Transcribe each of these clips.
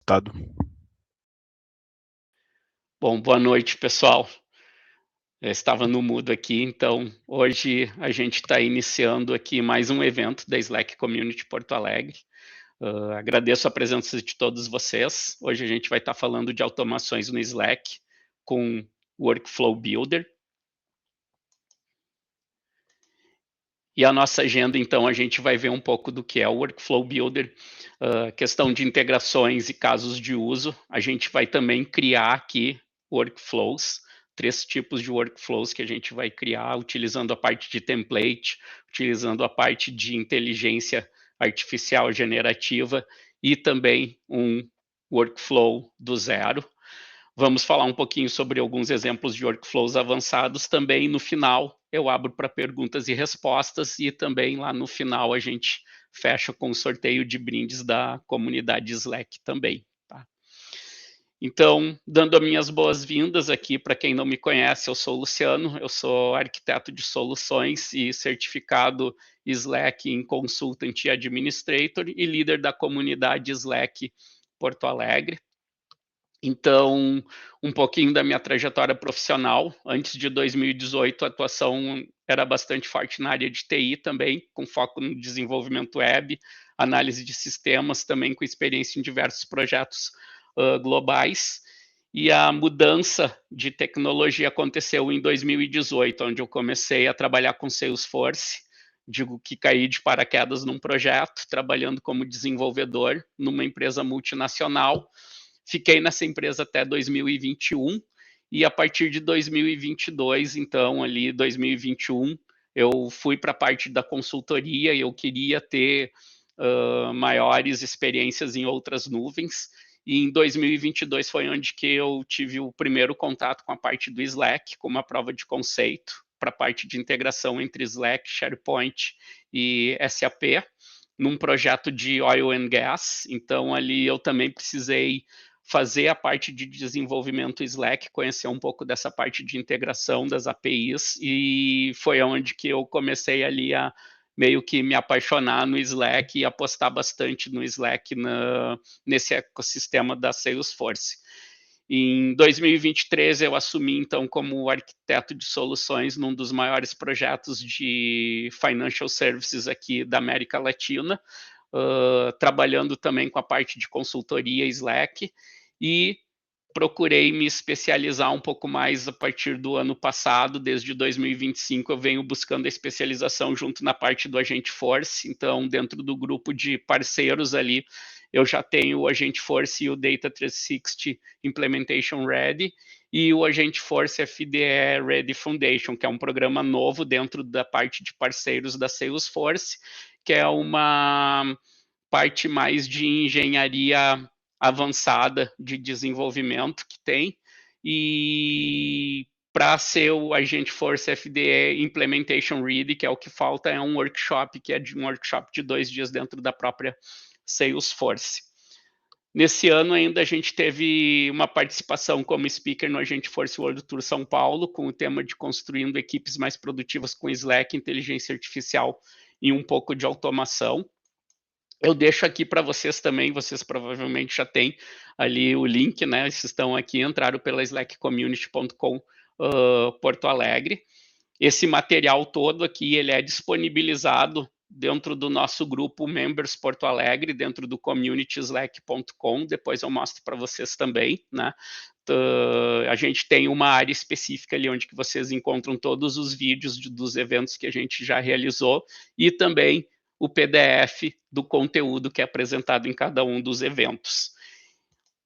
Tado. Bom, boa noite, pessoal. Eu estava no mudo aqui, então hoje a gente está iniciando aqui mais um evento da Slack Community Porto Alegre. Agradeço a presença de todos vocês. Hoje a gente vai estar falando de automações no Slack com Workflow Builder. E a nossa agenda, então, a gente vai ver um pouco do que é o Workflow Builder, questão de integrações e casos de uso. A gente vai também criar aqui workflows, 3 tipos de workflows que a gente vai criar, utilizando a parte de template, utilizando a parte de inteligência artificial generativa e também um workflow do zero. Vamos falar um pouquinho sobre alguns exemplos de workflows avançados também. No final, eu abro para perguntas e respostas e também lá no final a gente fecha com o sorteio de brindes da comunidade Slack também. Tá? Então, dando as minhas boas-vindas aqui para quem não me conhece, eu sou o Luciano, eu sou arquiteto de soluções e certificado Slack em Consultant e Administrator e líder da comunidade Slack Porto Alegre. Então, um pouquinho da minha trajetória profissional. Antes de 2018, a atuação era bastante forte na área de TI também, com foco no desenvolvimento web, análise de sistemas, também com experiência em diversos projetos globais. E a mudança de tecnologia aconteceu em 2018, onde eu comecei a trabalhar com Salesforce. Digo que caí de paraquedas num projeto, trabalhando como desenvolvedor numa empresa multinacional. Fiquei nessa empresa até 2021 e a partir de 2022, então ali 2021, eu fui para a parte da consultoria e eu queria ter maiores experiências em outras nuvens. E em 2022 foi onde que eu tive o primeiro contato com a parte do Slack, com uma prova de conceito para a parte de integração entre Slack, SharePoint e SAP, num projeto de oil and gas. Então ali eu também precisei fazer a parte de desenvolvimento Slack, conhecer um pouco dessa parte de integração das APIs, e foi onde que eu comecei ali a meio que me apaixonar no Slack e apostar bastante no Slack nesse ecossistema da Salesforce. Em 2023, eu assumi, então, como arquiteto de soluções num dos maiores projetos de financial services aqui da América Latina, trabalhando também com a parte de consultoria Slack, e procurei me especializar um pouco mais a partir do ano passado. Desde 2025 eu venho buscando a especialização junto na parte do Agentforce. Então, dentro do grupo de parceiros ali, eu já tenho o Agentforce e o Data 360 Implementation Ready, e o Agentforce FDE Ready Foundation, que é um programa novo dentro da parte de parceiros da Salesforce, que é uma parte mais de engenharia avançada de desenvolvimento que tem, e para ser o Agentforce FDE Implementation Ready, que é o que falta, é um workshop, que é um workshop de 2 dias dentro da própria Salesforce. Nesse ano ainda a gente teve uma participação como speaker no Agentforce World Tour São Paulo, com o tema de construindo equipes mais produtivas com Slack, inteligência artificial e um pouco de automação. Eu deixo aqui para vocês também, vocês provavelmente já têm ali o link, né? Vocês estão aqui, entraram pela slackcommunity.com Porto Alegre. Esse material todo aqui, ele é disponibilizado dentro do nosso grupo Members Porto Alegre, dentro do communityslack.com. Depois eu mostro para vocês também, né? A gente tem uma área específica ali onde que vocês encontram todos os vídeos dos eventos que a gente já realizou e também o PDF do conteúdo que é apresentado em cada um dos eventos.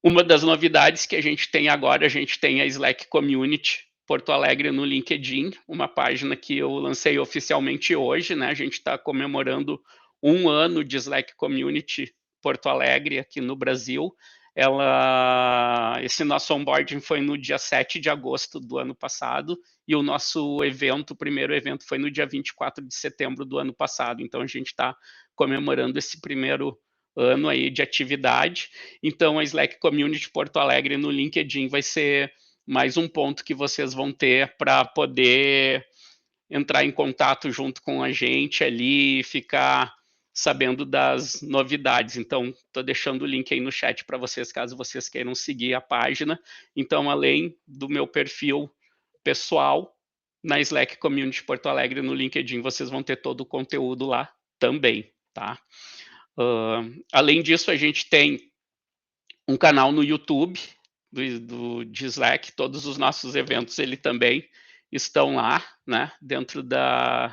Uma das novidades que a gente tem agora, a gente tem a Slack Community Porto Alegre no LinkedIn, uma página que eu lancei oficialmente hoje, né? A gente está comemorando 1 ano de Slack Community Porto Alegre aqui no Brasil. Esse nosso onboarding foi no dia 7 de agosto do ano passado, e o nosso evento, o primeiro evento, foi no dia 24 de setembro do ano passado. Então a gente está comemorando esse primeiro ano aí de atividade. Então a Slack Community Porto Alegre no LinkedIn vai ser mais um ponto que vocês vão ter para poder entrar em contato junto com a gente ali, ficar sabendo das novidades. Então, estou deixando o link aí no chat para vocês, caso vocês queiram seguir a página. Então, além do meu perfil pessoal, na Slack Community Porto Alegre, no LinkedIn, vocês vão ter todo o conteúdo lá também, tá? Além disso, a gente tem um canal no YouTube de Slack, todos os nossos eventos ele também estão lá, né, dentro do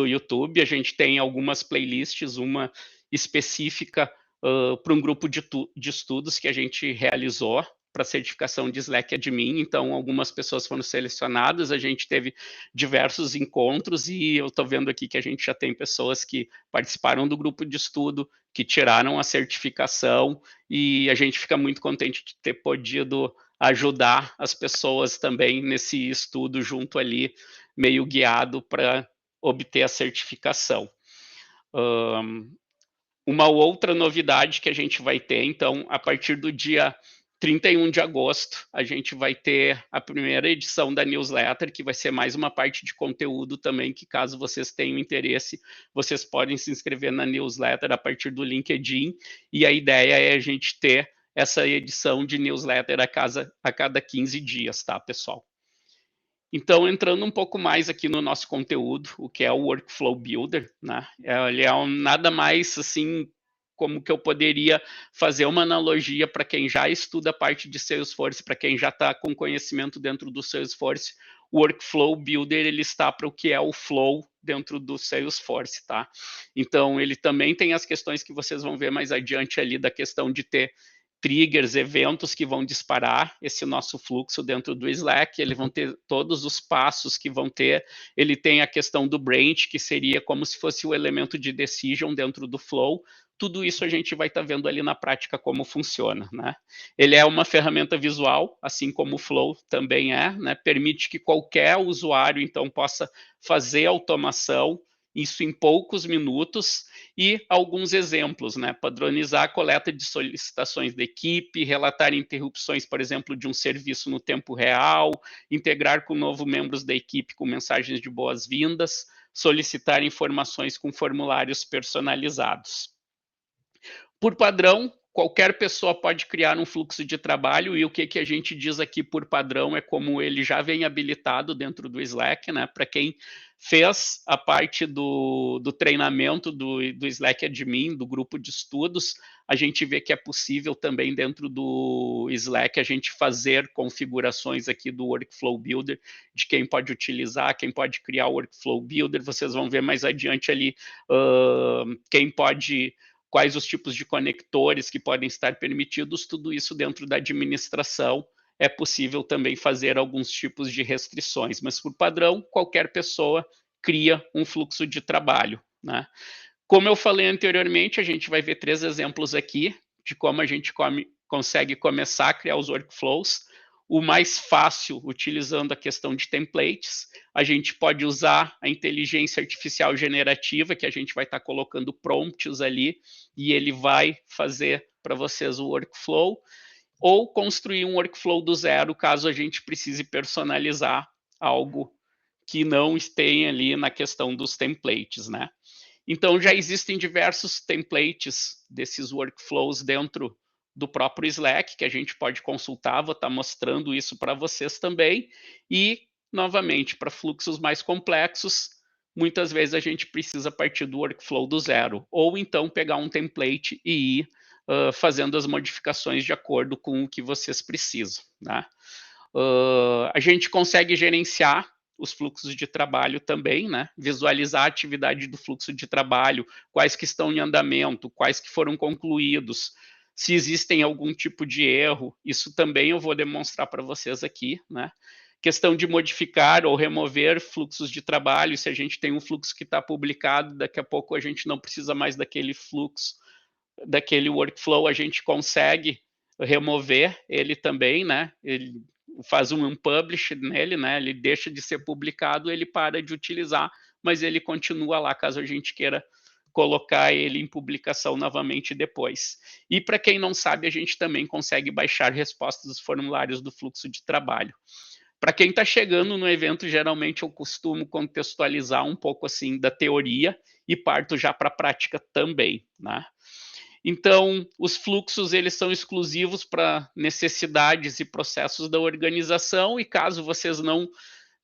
YouTube. A gente tem algumas playlists, uma específica para um grupo de estudos que a gente realizou para certificação de Slack Admin, então algumas pessoas foram selecionadas, a gente teve diversos encontros e eu estou vendo aqui que a gente já tem pessoas que participaram do grupo de estudo, que tiraram a certificação e a gente fica muito contente de ter podido ajudar as pessoas também nesse estudo junto ali, meio guiado para obter a certificação. Uma outra novidade que a gente vai ter, então, a partir do dia 31 de agosto, a gente vai ter a primeira edição da newsletter, que vai ser mais uma parte de conteúdo também, que caso vocês tenham interesse, vocês podem se inscrever na newsletter a partir do LinkedIn, e a ideia é a gente ter essa edição de newsletter a cada 15 dias, tá, pessoal? Então, entrando um pouco mais aqui no nosso conteúdo, o que é o Workflow Builder, né? Ele é nada mais, assim, como que eu poderia fazer uma analogia para quem já estuda a parte de Salesforce, para quem já está com conhecimento dentro do Salesforce, o Workflow Builder, ele está para o que é o Flow dentro do Salesforce, tá? Então, ele também tem as questões que vocês vão ver mais adiante ali, da questão de ter triggers, eventos que vão disparar esse nosso fluxo dentro do Slack, eles vão ter todos os passos que vão ter, ele tem a questão do branch, que seria como se fosse o elemento de decision dentro do flow, tudo isso a gente vai estar vendo ali na prática como funciona, né? Ele é uma ferramenta visual, assim como o Flow também é, né? Permite que qualquer usuário, então, possa fazer automação, isso em poucos minutos, e alguns exemplos, né? Padronizar a coleta de solicitações da equipe, relatar interrupções, por exemplo, de um serviço no tempo real, integrar com novos membros da equipe com mensagens de boas-vindas, solicitar informações com formulários personalizados. Por padrão, qualquer pessoa pode criar um fluxo de trabalho, e o que a gente diz aqui por padrão é como ele já vem habilitado dentro do Slack, né? Para quem fez a parte do treinamento do Slack Admin, do grupo de estudos, a gente vê que é possível também dentro do Slack a gente fazer configurações aqui do Workflow Builder, de quem pode utilizar, quem pode criar o Workflow Builder, vocês vão ver mais adiante ali quem pode, quais os tipos de conectores que podem estar permitidos, tudo isso dentro da administração é possível também fazer alguns tipos de restrições, mas por padrão, qualquer pessoa cria um fluxo de trabalho, né? Como eu falei anteriormente, a gente vai ver 3 exemplos aqui de como a gente consegue começar a criar os workflows. O mais fácil, utilizando a questão de templates, a gente pode usar a inteligência artificial generativa, que a gente vai estar colocando prompts ali, e ele vai fazer para vocês o workflow, ou construir um workflow do zero, caso a gente precise personalizar algo que não esteja ali na questão dos templates, né? Então, já existem diversos templates desses workflows dentro do próprio Slack, que a gente pode consultar, vou estar mostrando isso para vocês também. E, novamente, para fluxos mais complexos, muitas vezes a gente precisa partir do workflow do zero, ou então pegar um template e ir fazendo as modificações de acordo com o que vocês precisam, né? A gente consegue gerenciar os fluxos de trabalho também, né? Visualizar a atividade do fluxo de trabalho, quais que estão em andamento, quais que foram concluídos, se existem algum tipo de erro, isso também eu vou demonstrar para vocês aqui, né? Questão de modificar ou remover fluxos de trabalho, se a gente tem um fluxo que está publicado, daqui a pouco a gente não precisa mais daquele fluxo, daquele workflow, a gente consegue remover ele também, né? Ele faz um unpublish nele, né? Ele deixa de ser publicado, ele para de utilizar, mas ele continua lá caso a gente queira colocar ele em publicação novamente depois. E para quem não sabe, a gente também consegue baixar respostas dos formulários do fluxo de trabalho. Para quem está chegando no evento, geralmente eu costumo contextualizar um pouco assim da teoria e parto já para a prática também, né? Então, os fluxos eles são exclusivos para necessidades e processos da organização e caso vocês não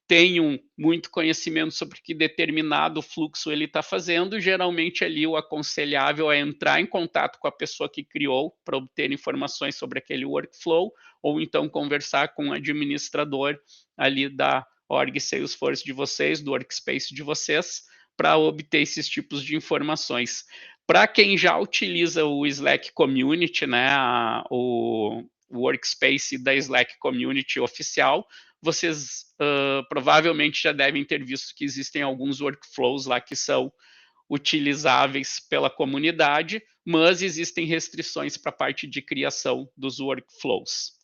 tenham muito conhecimento sobre que determinado fluxo ele está fazendo, geralmente ali o aconselhável é entrar em contato com a pessoa que criou para obter informações sobre aquele workflow, ou então conversar com o administrador ali da org Salesforce de vocês, do workspace de vocês, para obter esses tipos de informações. Para quem já utiliza o Slack Community, né, o workspace da Slack Community oficial, vocês provavelmente já devem ter visto que existem alguns workflows lá que são utilizáveis pela comunidade, mas existem restrições para a parte de criação dos workflows.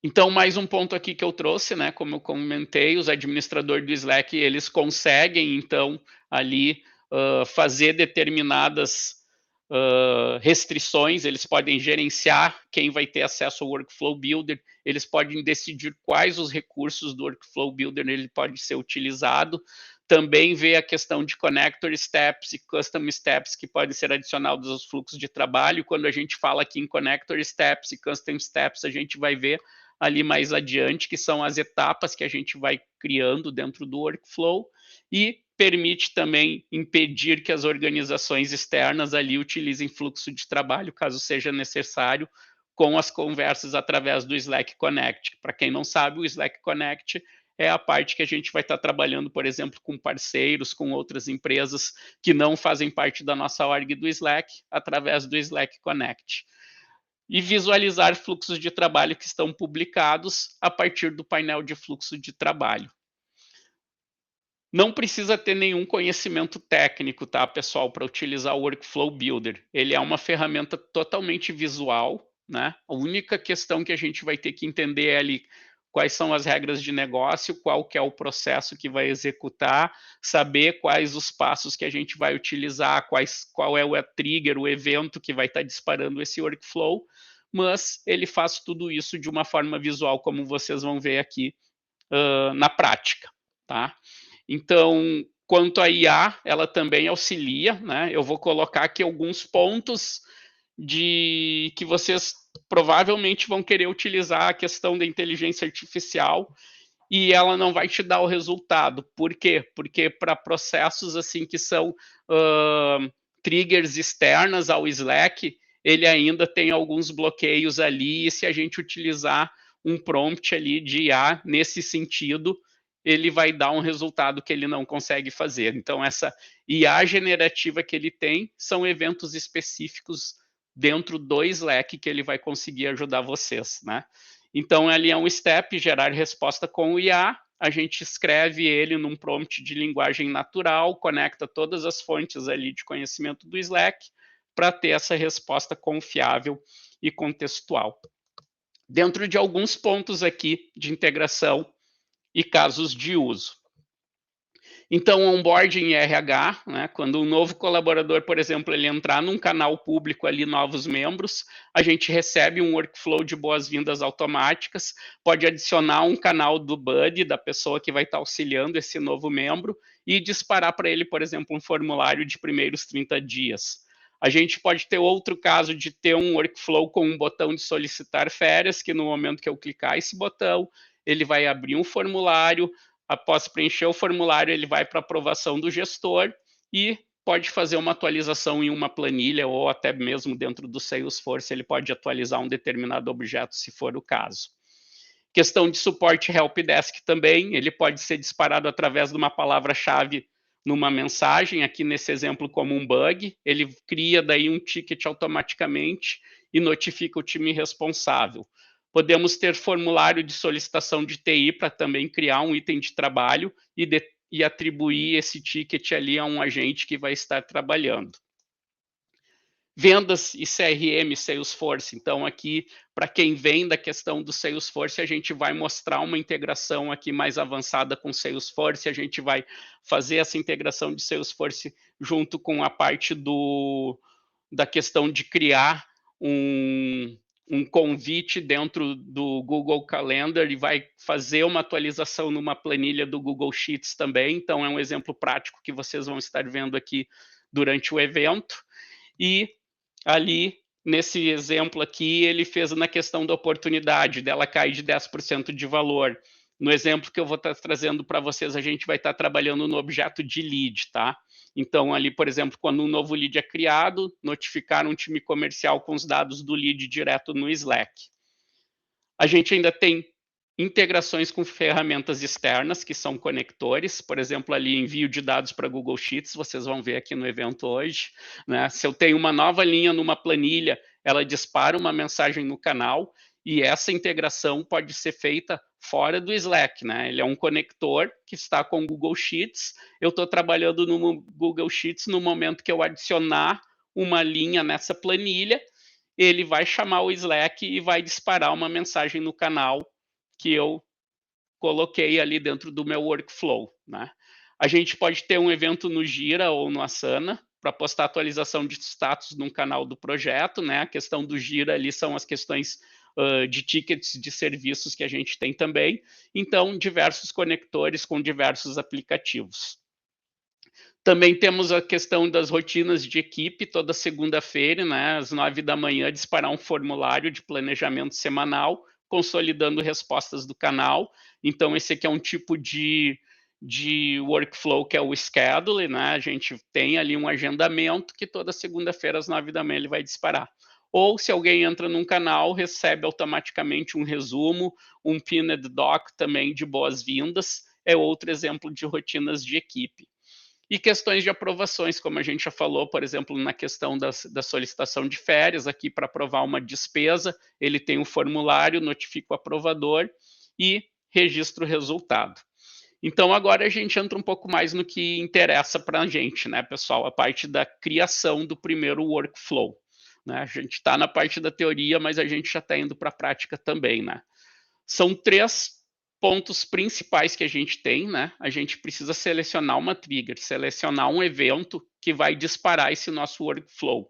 Então, mais um ponto aqui que eu trouxe, né, como eu comentei, os administradores do Slack, eles conseguem, então, ali fazer determinadas restrições, eles podem gerenciar quem vai ter acesso ao Workflow Builder, eles podem decidir quais os recursos do Workflow Builder ele pode ser utilizado, também ver a questão de Connector Steps e Custom Steps que podem ser adicionados aos fluxos de trabalho. Quando a gente fala aqui em Connector Steps e Custom Steps, a gente vai ver ali mais adiante, que são as etapas que a gente vai criando dentro do workflow, e permite também impedir que as organizações externas ali utilizem fluxo de trabalho, caso seja necessário, com as conversas através do Slack Connect. Para quem não sabe, o Slack Connect é a parte que a gente vai estar trabalhando, por exemplo, com parceiros, com outras empresas que não fazem parte da nossa org do Slack, através do Slack Connect. E visualizar fluxos de trabalho que estão publicados a partir do painel de fluxo de trabalho. Não precisa ter nenhum conhecimento técnico, tá, pessoal, para utilizar o Workflow Builder. Ele é uma ferramenta totalmente visual, né? A única questão que a gente vai ter que entender é ali quais são as regras de negócio, qual que é o processo que vai executar, saber quais os passos que a gente vai utilizar, qual é o trigger, o evento que vai estar disparando esse workflow, mas ele faz tudo isso de uma forma visual, como vocês vão ver aqui na prática, tá? Então, quanto à IA, ela também auxilia, né? Eu vou colocar aqui alguns pontos de que vocês provavelmente vão querer utilizar a questão da inteligência artificial e ela não vai te dar o resultado. Por quê? Porque para processos assim que são triggers externas ao Slack, ele ainda tem alguns bloqueios ali, e se a gente utilizar um prompt ali de IA nesse sentido, ele vai dar um resultado que ele não consegue fazer. Então, essa IA generativa que ele tem são eventos específicos dentro do Slack que ele vai conseguir ajudar vocês, né? Então, ali é um step, gerar resposta com o IA, a gente escreve ele num prompt de linguagem natural, conecta todas as fontes ali de conhecimento do Slack para ter essa resposta confiável e contextual. Dentro de alguns pontos aqui de integração e casos de uso. Então, onboarding em RH, né, quando um novo colaborador, por exemplo, ele entrar num canal público ali, novos membros, a gente recebe um workflow de boas-vindas automáticas, pode adicionar um canal do buddy, da pessoa que vai estar auxiliando esse novo membro, e disparar para ele, por exemplo, um formulário de primeiros 30 dias. A gente pode ter outro caso de ter um workflow com um botão de solicitar férias, que no momento que eu clicar esse botão, ele vai abrir um formulário. Após preencher o formulário, ele vai para aprovação do gestor e pode fazer uma atualização em uma planilha ou até mesmo dentro do Salesforce, ele pode atualizar um determinado objeto, se for o caso. Questão de suporte helpdesk também, ele pode ser disparado através de uma palavra-chave numa mensagem, aqui nesse exemplo como um bug, ele cria daí um ticket automaticamente e notifica o time responsável. Podemos ter formulário de solicitação de TI para também criar um item de trabalho e atribuir esse ticket ali a um agente que vai estar trabalhando. Vendas e CRM, Salesforce. Então, aqui, para quem vem da questão do Salesforce, a gente vai mostrar uma integração aqui mais avançada com Salesforce, a gente vai fazer essa integração de Salesforce junto com a parte da questão de criar um convite dentro do Google Calendar e vai fazer uma atualização numa planilha do Google Sheets também. Então, é um exemplo prático que vocês vão estar vendo aqui durante o evento. E ali, nesse exemplo aqui, ele fez na questão da oportunidade, dela cair de 10% de valor. No exemplo que eu vou estar trazendo para vocês, a gente vai estar trabalhando no objeto de lead, tá? Então, ali, por exemplo, quando um novo lead é criado, notificar um time comercial com os dados do lead direto no Slack. A gente ainda tem integrações com ferramentas externas, que são conectores, por exemplo, ali envio de dados para Google Sheets, vocês vão ver aqui no evento hoje, né? Se eu tenho uma nova linha numa planilha, ela dispara uma mensagem no canal, e essa integração pode ser feita fora do Slack, né? Ele é um conector que está com o Google Sheets, eu estou trabalhando no Google Sheets no momento que eu adicionar uma linha nessa planilha, ele vai chamar o Slack e vai disparar uma mensagem no canal que eu coloquei ali dentro do meu workflow, né? A gente pode ter um evento no Gira ou no Asana para postar atualização de status num canal do projeto, né? A questão do Gira ali são as questões de tickets de serviços que a gente tem também. Então, diversos conectores com diversos aplicativos. Também temos a questão das rotinas de equipe, toda segunda-feira, né, às 9 da manhã, disparar um formulário de planejamento semanal, consolidando respostas do canal. Então, esse aqui é um tipo de workflow que é o schedule, né? A gente tem ali um agendamento que toda segunda-feira, às 9 da manhã, ele vai disparar. Ou, se alguém entra num canal, recebe automaticamente um resumo, um pinned doc também de boas-vindas, é outro exemplo de rotinas de equipe. E questões de aprovações, como a gente já falou, por exemplo, na questão da solicitação de férias, aqui para aprovar uma despesa, ele tem um formulário, notifica o aprovador e registra o resultado. Então, agora a gente entra um pouco mais no que interessa para a gente, né, pessoal? A parte da criação do primeiro workflow, né? A gente está na parte da teoria, mas a gente já está indo para a prática também, né? São 3 pontos principais que a gente tem, né? A gente precisa selecionar uma trigger, selecionar um evento que vai disparar esse nosso workflow.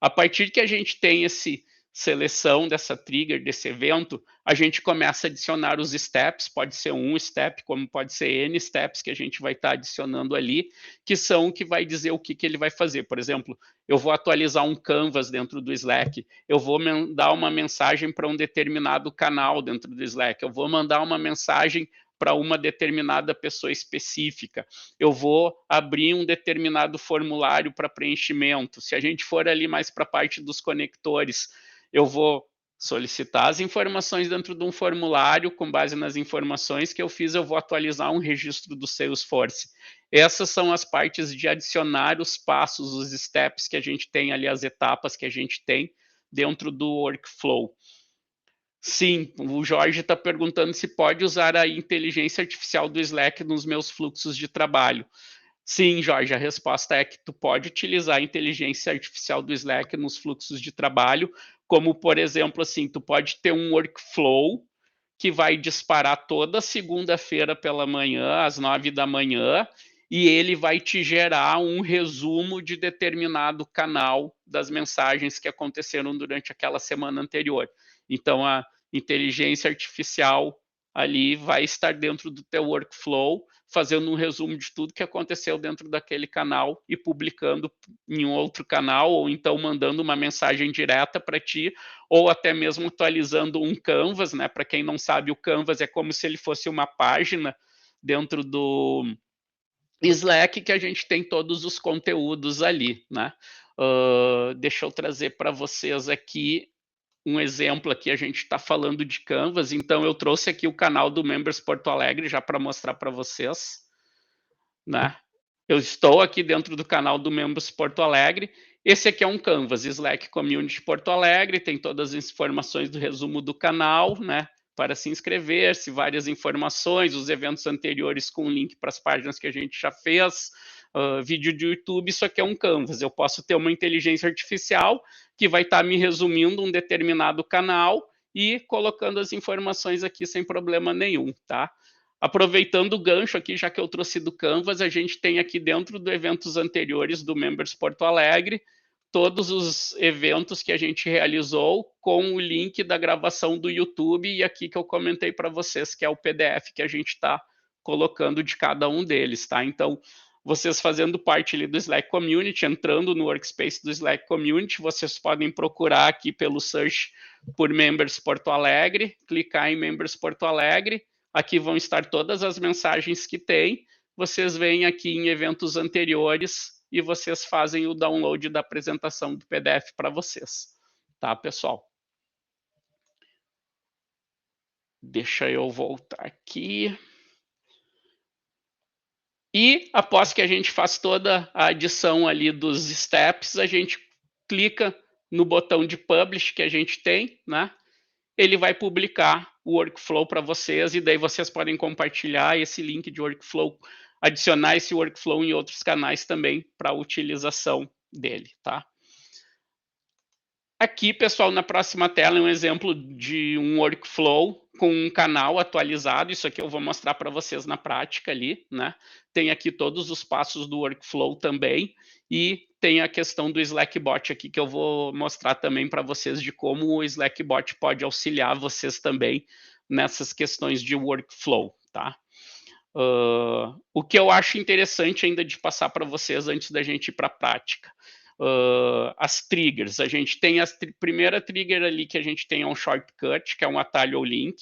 A partir que a gente tem esse seleção dessa trigger, desse evento, a gente começa a adicionar os steps, pode ser um step, como pode ser N steps que a gente vai estar adicionando ali, que são o que vai dizer o que ele vai fazer. Por exemplo, eu vou atualizar um canvas dentro do Slack, eu vou mandar uma mensagem para um determinado canal dentro do Slack, eu vou mandar uma mensagem para uma determinada pessoa específica, eu vou abrir um determinado formulário para preenchimento. Se a gente for ali mais para a parte dos conectores, eu vou solicitar as informações dentro de um formulário, com base nas informações que eu fiz, eu vou atualizar um registro do Salesforce. Essas são as partes de adicionar os passos, os steps que a gente tem ali, as etapas que a gente tem dentro do workflow. Sim, o Jorge está perguntando se pode usar a inteligência artificial do Slack nos meus fluxos de trabalho. Sim, Jorge, a resposta é que tu pode utilizar a inteligência artificial do Slack nos fluxos de trabalho, como, por exemplo, assim, tu pode ter um workflow que vai disparar toda segunda-feira pela manhã, às 9 da manhã, e ele vai te gerar um resumo de determinado canal das mensagens que aconteceram durante aquela semana anterior. Então, a inteligência artificial ali vai estar dentro do teu workflow, fazendo um resumo de tudo que aconteceu dentro daquele canal e publicando em um outro canal, ou então mandando uma mensagem direta para ti, ou até mesmo atualizando um Canvas, né? Para quem não sabe, o Canvas é como se ele fosse uma página dentro do Slack que a gente tem todos os conteúdos ali, né? Deixa eu trazer para vocês aqui um exemplo aqui, a gente está falando de Canvas, então eu trouxe aqui o canal do Members Porto Alegre já para mostrar para vocês, né? Eu estou aqui dentro do canal do Members Porto Alegre. Esse aqui é um Canvas, Slack Community Porto Alegre, tem todas as informações do resumo do canal, né? Para se inscrever-se, várias informações, os eventos anteriores com link para as páginas que a gente já fez, vídeo de YouTube, isso aqui é um Canvas. Eu posso ter uma inteligência artificial que vai estar me resumindo um determinado canal e colocando as informações aqui sem problema nenhum, tá? Aproveitando o gancho aqui, já que eu trouxe do Canvas, a gente tem aqui dentro do eventos anteriores do Members Porto Alegre, todos os eventos que a gente realizou com o link da gravação do YouTube e aqui que eu comentei para vocês, que é o PDF que a gente está colocando de cada um deles, tá? Então, vocês fazendo parte ali do Slack Community, entrando no Workspace do Slack Community, vocês podem procurar aqui pelo search por Members Porto Alegre, clicar em Members Porto Alegre, aqui vão estar todas as mensagens que tem, vocês vêm aqui em eventos anteriores e vocês fazem o download da apresentação do PDF para vocês, tá, pessoal? Deixa eu voltar aqui. E após que a gente faz toda a adição ali dos steps, a gente clica no botão de publish que a gente tem, né? Ele vai publicar o workflow para vocês e daí vocês podem compartilhar esse link de workflow, adicionar esse workflow em outros canais também para a utilização dele, tá? Aqui, pessoal, na próxima tela é um exemplo de um workflow com um canal atualizado. Isso aqui eu vou mostrar para vocês na prática ali, né? Tem aqui todos os passos do workflow também e tem a questão do Slackbot aqui que eu vou mostrar também para vocês de como o Slackbot pode auxiliar vocês também nessas questões de workflow, tá? O que eu acho interessante ainda de passar para vocês antes da gente ir para a prática. As triggers, a gente tem a primeira trigger ali que a gente tem é um shortcut, que é um atalho ou link.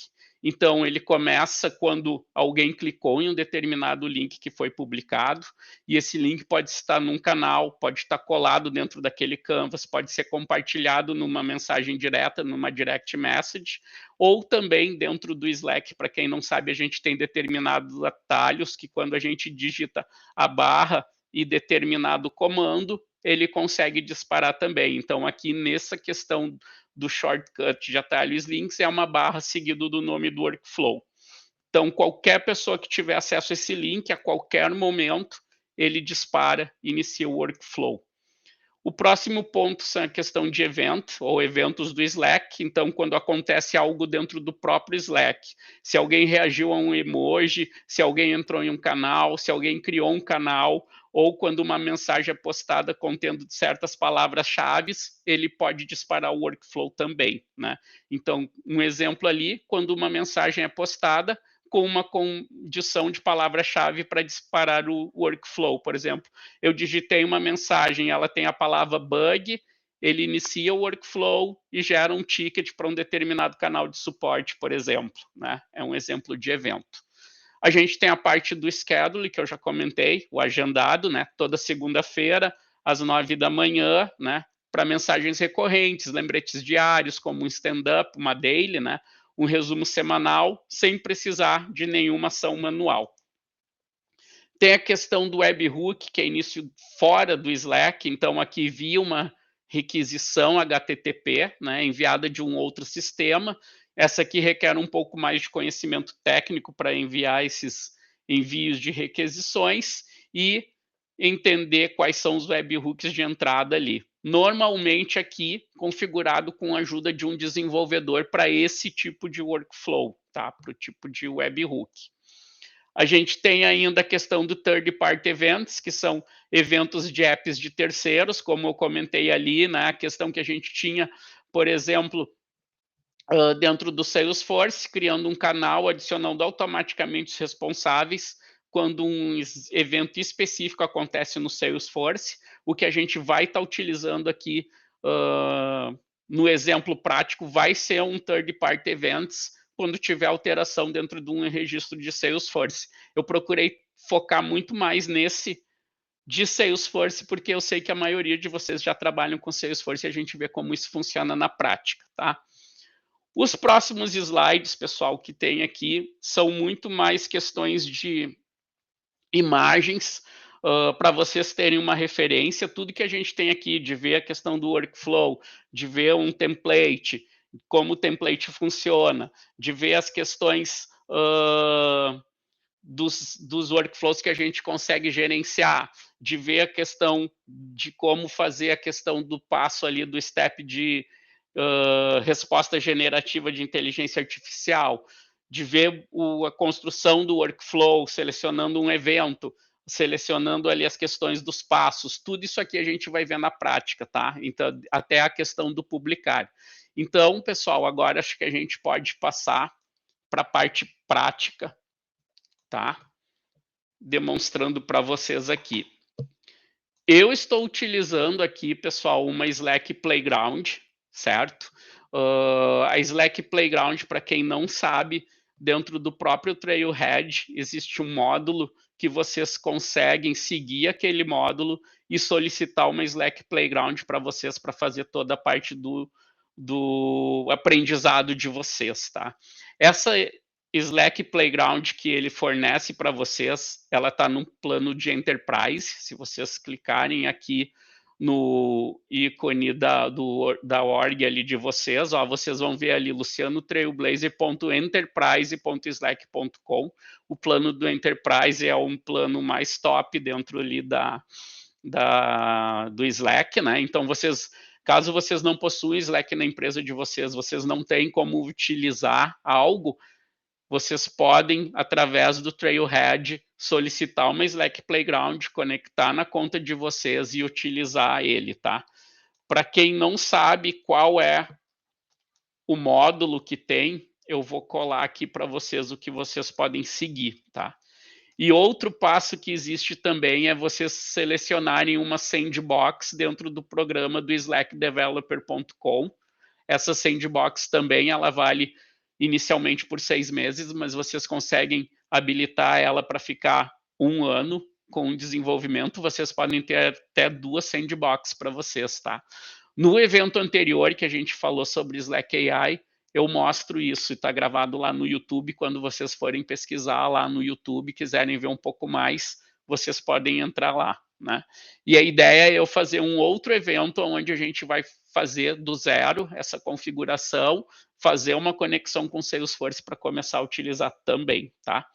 Então, ele começa quando alguém clicou em um determinado link que foi publicado, e esse link pode estar num canal, pode estar colado dentro daquele canvas, pode ser compartilhado numa mensagem direta, numa direct message, ou também dentro do Slack, para quem não sabe, a gente tem determinados atalhos que quando a gente digita a barra e determinado comando, ele consegue disparar também. Então, aqui nessa questão do shortcut de atalhos links, é uma barra seguido do nome do workflow. Então, qualquer pessoa que tiver acesso a esse link, a qualquer momento, ele dispara, inicia o workflow. O próximo ponto são a questão de evento ou eventos do Slack. Então, quando acontece algo dentro do próprio Slack, se alguém reagiu a um emoji, se alguém entrou em um canal, se alguém criou um canal, ou quando uma mensagem é postada contendo certas palavras-chave, ele pode disparar o workflow também, né? Então, um exemplo ali, quando uma mensagem é postada, com uma condição de palavra-chave para disparar o workflow. Por exemplo, eu digitei uma mensagem, ela tem a palavra bug, ele inicia o workflow e gera um ticket para um determinado canal de suporte, por exemplo, né? É um exemplo de evento. A gente tem a parte do schedule, que eu já comentei, o agendado, né? Toda segunda-feira, às 9 da manhã, né? Para mensagens recorrentes, lembretes diários, como um stand-up, uma daily, né? Um resumo semanal, sem precisar de nenhuma ação manual. Tem a questão do webhook, que é início fora do Slack, então aqui via uma requisição HTTP, né, enviada de um outro sistema. Essa aqui requer um pouco mais de conhecimento técnico para enviar esses envios de requisições e entender quais são os webhooks de entrada ali. Normalmente aqui configurado com a ajuda de um desenvolvedor para esse tipo de workflow, tá? Para o tipo de webhook. A gente tem ainda a questão do third party events, que são eventos de apps de terceiros, como eu comentei ali, né? A questão que a gente tinha, por exemplo, dentro do Salesforce, criando um canal, adicionando automaticamente os responsáveis quando um evento específico acontece no Salesforce, o que a gente vai estar utilizando aqui no exemplo prático vai ser um third party events quando tiver alteração dentro de um registro de Salesforce. Eu procurei focar muito mais nesse de Salesforce, porque eu sei que a maioria de vocês já trabalham com Salesforce e a gente vê como isso funciona na prática, tá? Os próximos slides, pessoal, que tem aqui, são muito mais questões de imagens, para vocês terem uma referência. Tudo que a gente tem aqui, de ver a questão do workflow, de ver um template, como o template funciona, de ver as questões dos workflows que a gente consegue gerenciar, de ver a questão de como fazer a questão do passo ali do step de resposta generativa de inteligência artificial, de ver a construção do workflow, selecionando um evento, selecionando ali as questões dos passos, tudo isso aqui a gente vai ver na prática, tá? Então, até a questão do publicar. Então, pessoal, agora acho que a gente pode passar para a parte prática, tá? Demonstrando para vocês aqui. Eu estou utilizando aqui, pessoal, uma Slack Playground, certo? A Slack Playground, para quem não sabe, dentro do próprio Trailhead existe um módulo que vocês conseguem seguir aquele módulo e solicitar uma Slack Playground para vocês, para fazer toda a parte do aprendizado de vocês, tá? Essa Slack Playground que ele fornece para vocês, ela está no plano de Enterprise. Se vocês clicarem aqui no ícone da org ali de vocês, ó, vocês vão ver ali lucianotrailblazer.enterprise.slack.com. O plano do Enterprise é um plano mais top dentro ali do Slack, né? Então, caso vocês não possuem Slack na empresa de vocês, vocês não têm como utilizar algo, vocês podem, através do Trailhead, solicitar uma Slack Playground, conectar na conta de vocês e utilizar ele, tá? Para quem não sabe qual é o módulo que tem, eu vou colar aqui para vocês o que vocês podem seguir, tá? E outro passo que existe também é vocês selecionarem uma sandbox dentro do programa do slackdeveloper.com. Essa sandbox também, ela vale inicialmente por 6 meses, mas vocês conseguem habilitar ela para ficar 1 ano com desenvolvimento. Vocês podem ter até 2 sandbox para vocês, tá? No evento anterior que a gente falou sobre Slack AI, eu mostro isso e está gravado lá no YouTube. Quando vocês forem pesquisar lá no YouTube, quiserem ver um pouco mais, vocês podem entrar lá, né? E a ideia é eu fazer um outro evento onde a gente vai fazer do zero essa configuração, fazer uma conexão com Salesforce para começar a utilizar também, tá?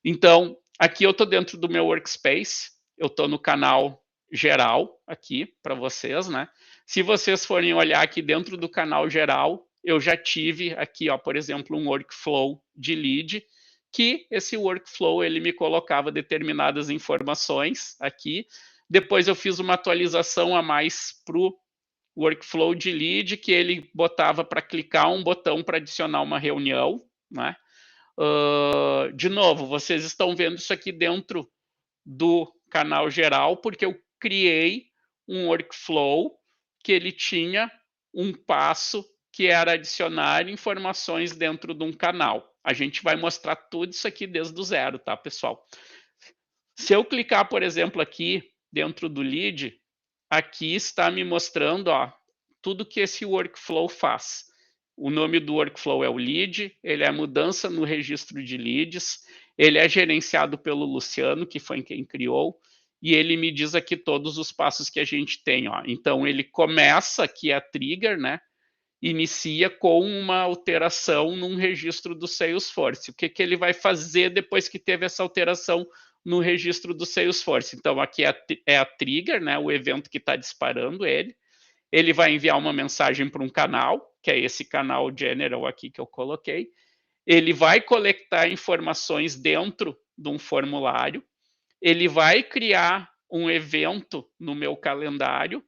Então, aqui eu estou dentro do meu workspace, eu estou no canal geral aqui para vocês, né? Se vocês forem olhar aqui dentro do canal geral, eu já tive aqui, ó, por exemplo, um workflow de lead, que esse workflow ele me colocava determinadas informações aqui. Depois eu fiz uma atualização a mais para o workflow de lead, que ele botava para clicar um botão para adicionar uma reunião, né? De novo, vocês estão vendo isso aqui dentro do canal geral, porque eu criei um workflow que ele tinha um passo que era adicionar informações dentro de um canal. A gente vai mostrar tudo isso aqui desde o zero, tá, pessoal? Se eu clicar, por exemplo, aqui dentro do lead, aqui está me mostrando, ó, tudo que esse workflow faz. O nome do workflow é o lead, ele é mudança no registro de leads, ele é gerenciado pelo Luciano, que foi quem criou, e ele me diz aqui todos os passos que a gente tem, ó. Então ele começa aqui a trigger, né? Inicia com uma alteração num registro do Salesforce. O que ele vai fazer depois que teve essa alteração no registro do Salesforce? Então, aqui é a trigger, né, o evento que está disparando ele. Ele vai enviar uma mensagem para um canal, que é esse canal general aqui que eu coloquei. Ele vai coletar informações dentro de um formulário. Ele vai criar um evento no meu calendário,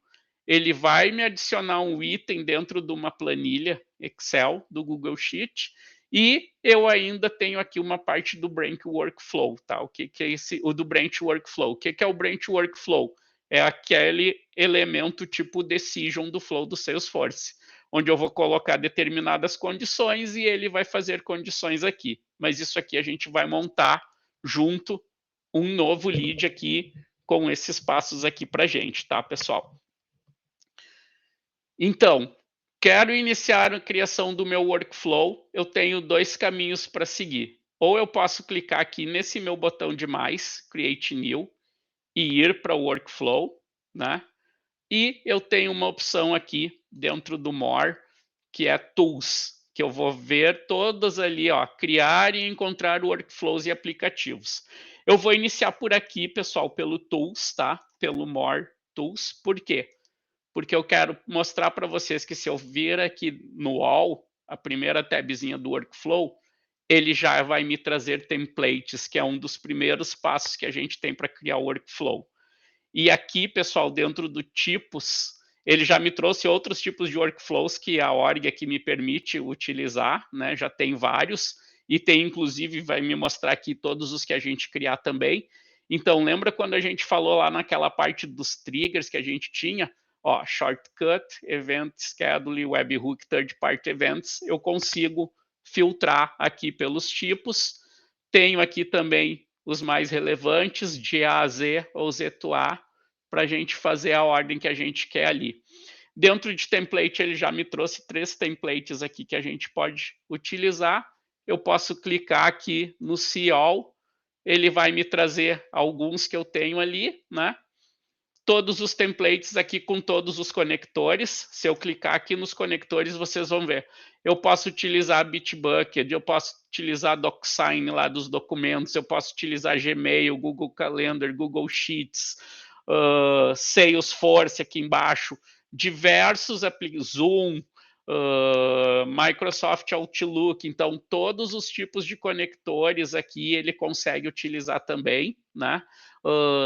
ele vai me adicionar um item dentro de uma planilha Excel do Google Sheet, e eu ainda tenho aqui uma parte do Branch Workflow, tá? O que é o do Branch Workflow? O que é o Branch Workflow? É aquele elemento tipo decision do flow do Salesforce, onde eu vou colocar determinadas condições e ele vai fazer condições aqui. Mas isso aqui a gente vai montar junto um novo lead aqui com esses passos aqui para gente, tá, pessoal? Então, quero iniciar a criação do meu workflow, eu tenho 2 caminhos para seguir. Ou eu posso clicar aqui nesse meu botão de mais, Create New, e ir para o workflow, né? E eu tenho uma opção aqui dentro do More, que é Tools, que eu vou ver todas ali, ó, criar e encontrar workflows e aplicativos. Eu vou iniciar por aqui, pessoal, pelo Tools, tá? Pelo More Tools. Por quê? Porque eu quero mostrar para vocês que se eu vir aqui no All, a primeira tabzinha do Workflow, ele já vai me trazer templates, que é um dos primeiros passos que a gente tem para criar o workflow. E aqui, pessoal, dentro do tipos, ele já me trouxe outros tipos de workflows que a org aqui me permite utilizar, né? Já tem vários, e tem, inclusive, vai me mostrar aqui todos os que a gente criar também. Então, lembra quando a gente falou lá naquela parte dos triggers que a gente tinha? Ó, shortcut, event schedule, webhook, third party events, eu consigo filtrar aqui pelos tipos. Tenho aqui também os mais relevantes, de A a Z ou Z to A, para a gente fazer a ordem que a gente quer ali. Dentro de template, ele já me trouxe 3 templates aqui que a gente pode utilizar. Eu posso clicar aqui no See All, ele vai me trazer alguns que eu tenho ali, né? Todos os templates aqui com todos os conectores. Se eu clicar aqui nos conectores, vocês vão ver. Eu posso utilizar Bitbucket, eu posso utilizar DocSign lá dos documentos, eu posso utilizar Gmail, Google Calendar, Google Sheets, Salesforce aqui embaixo, diversos Zoom, Microsoft Outlook. Então, todos os tipos de conectores aqui ele consegue utilizar também, né?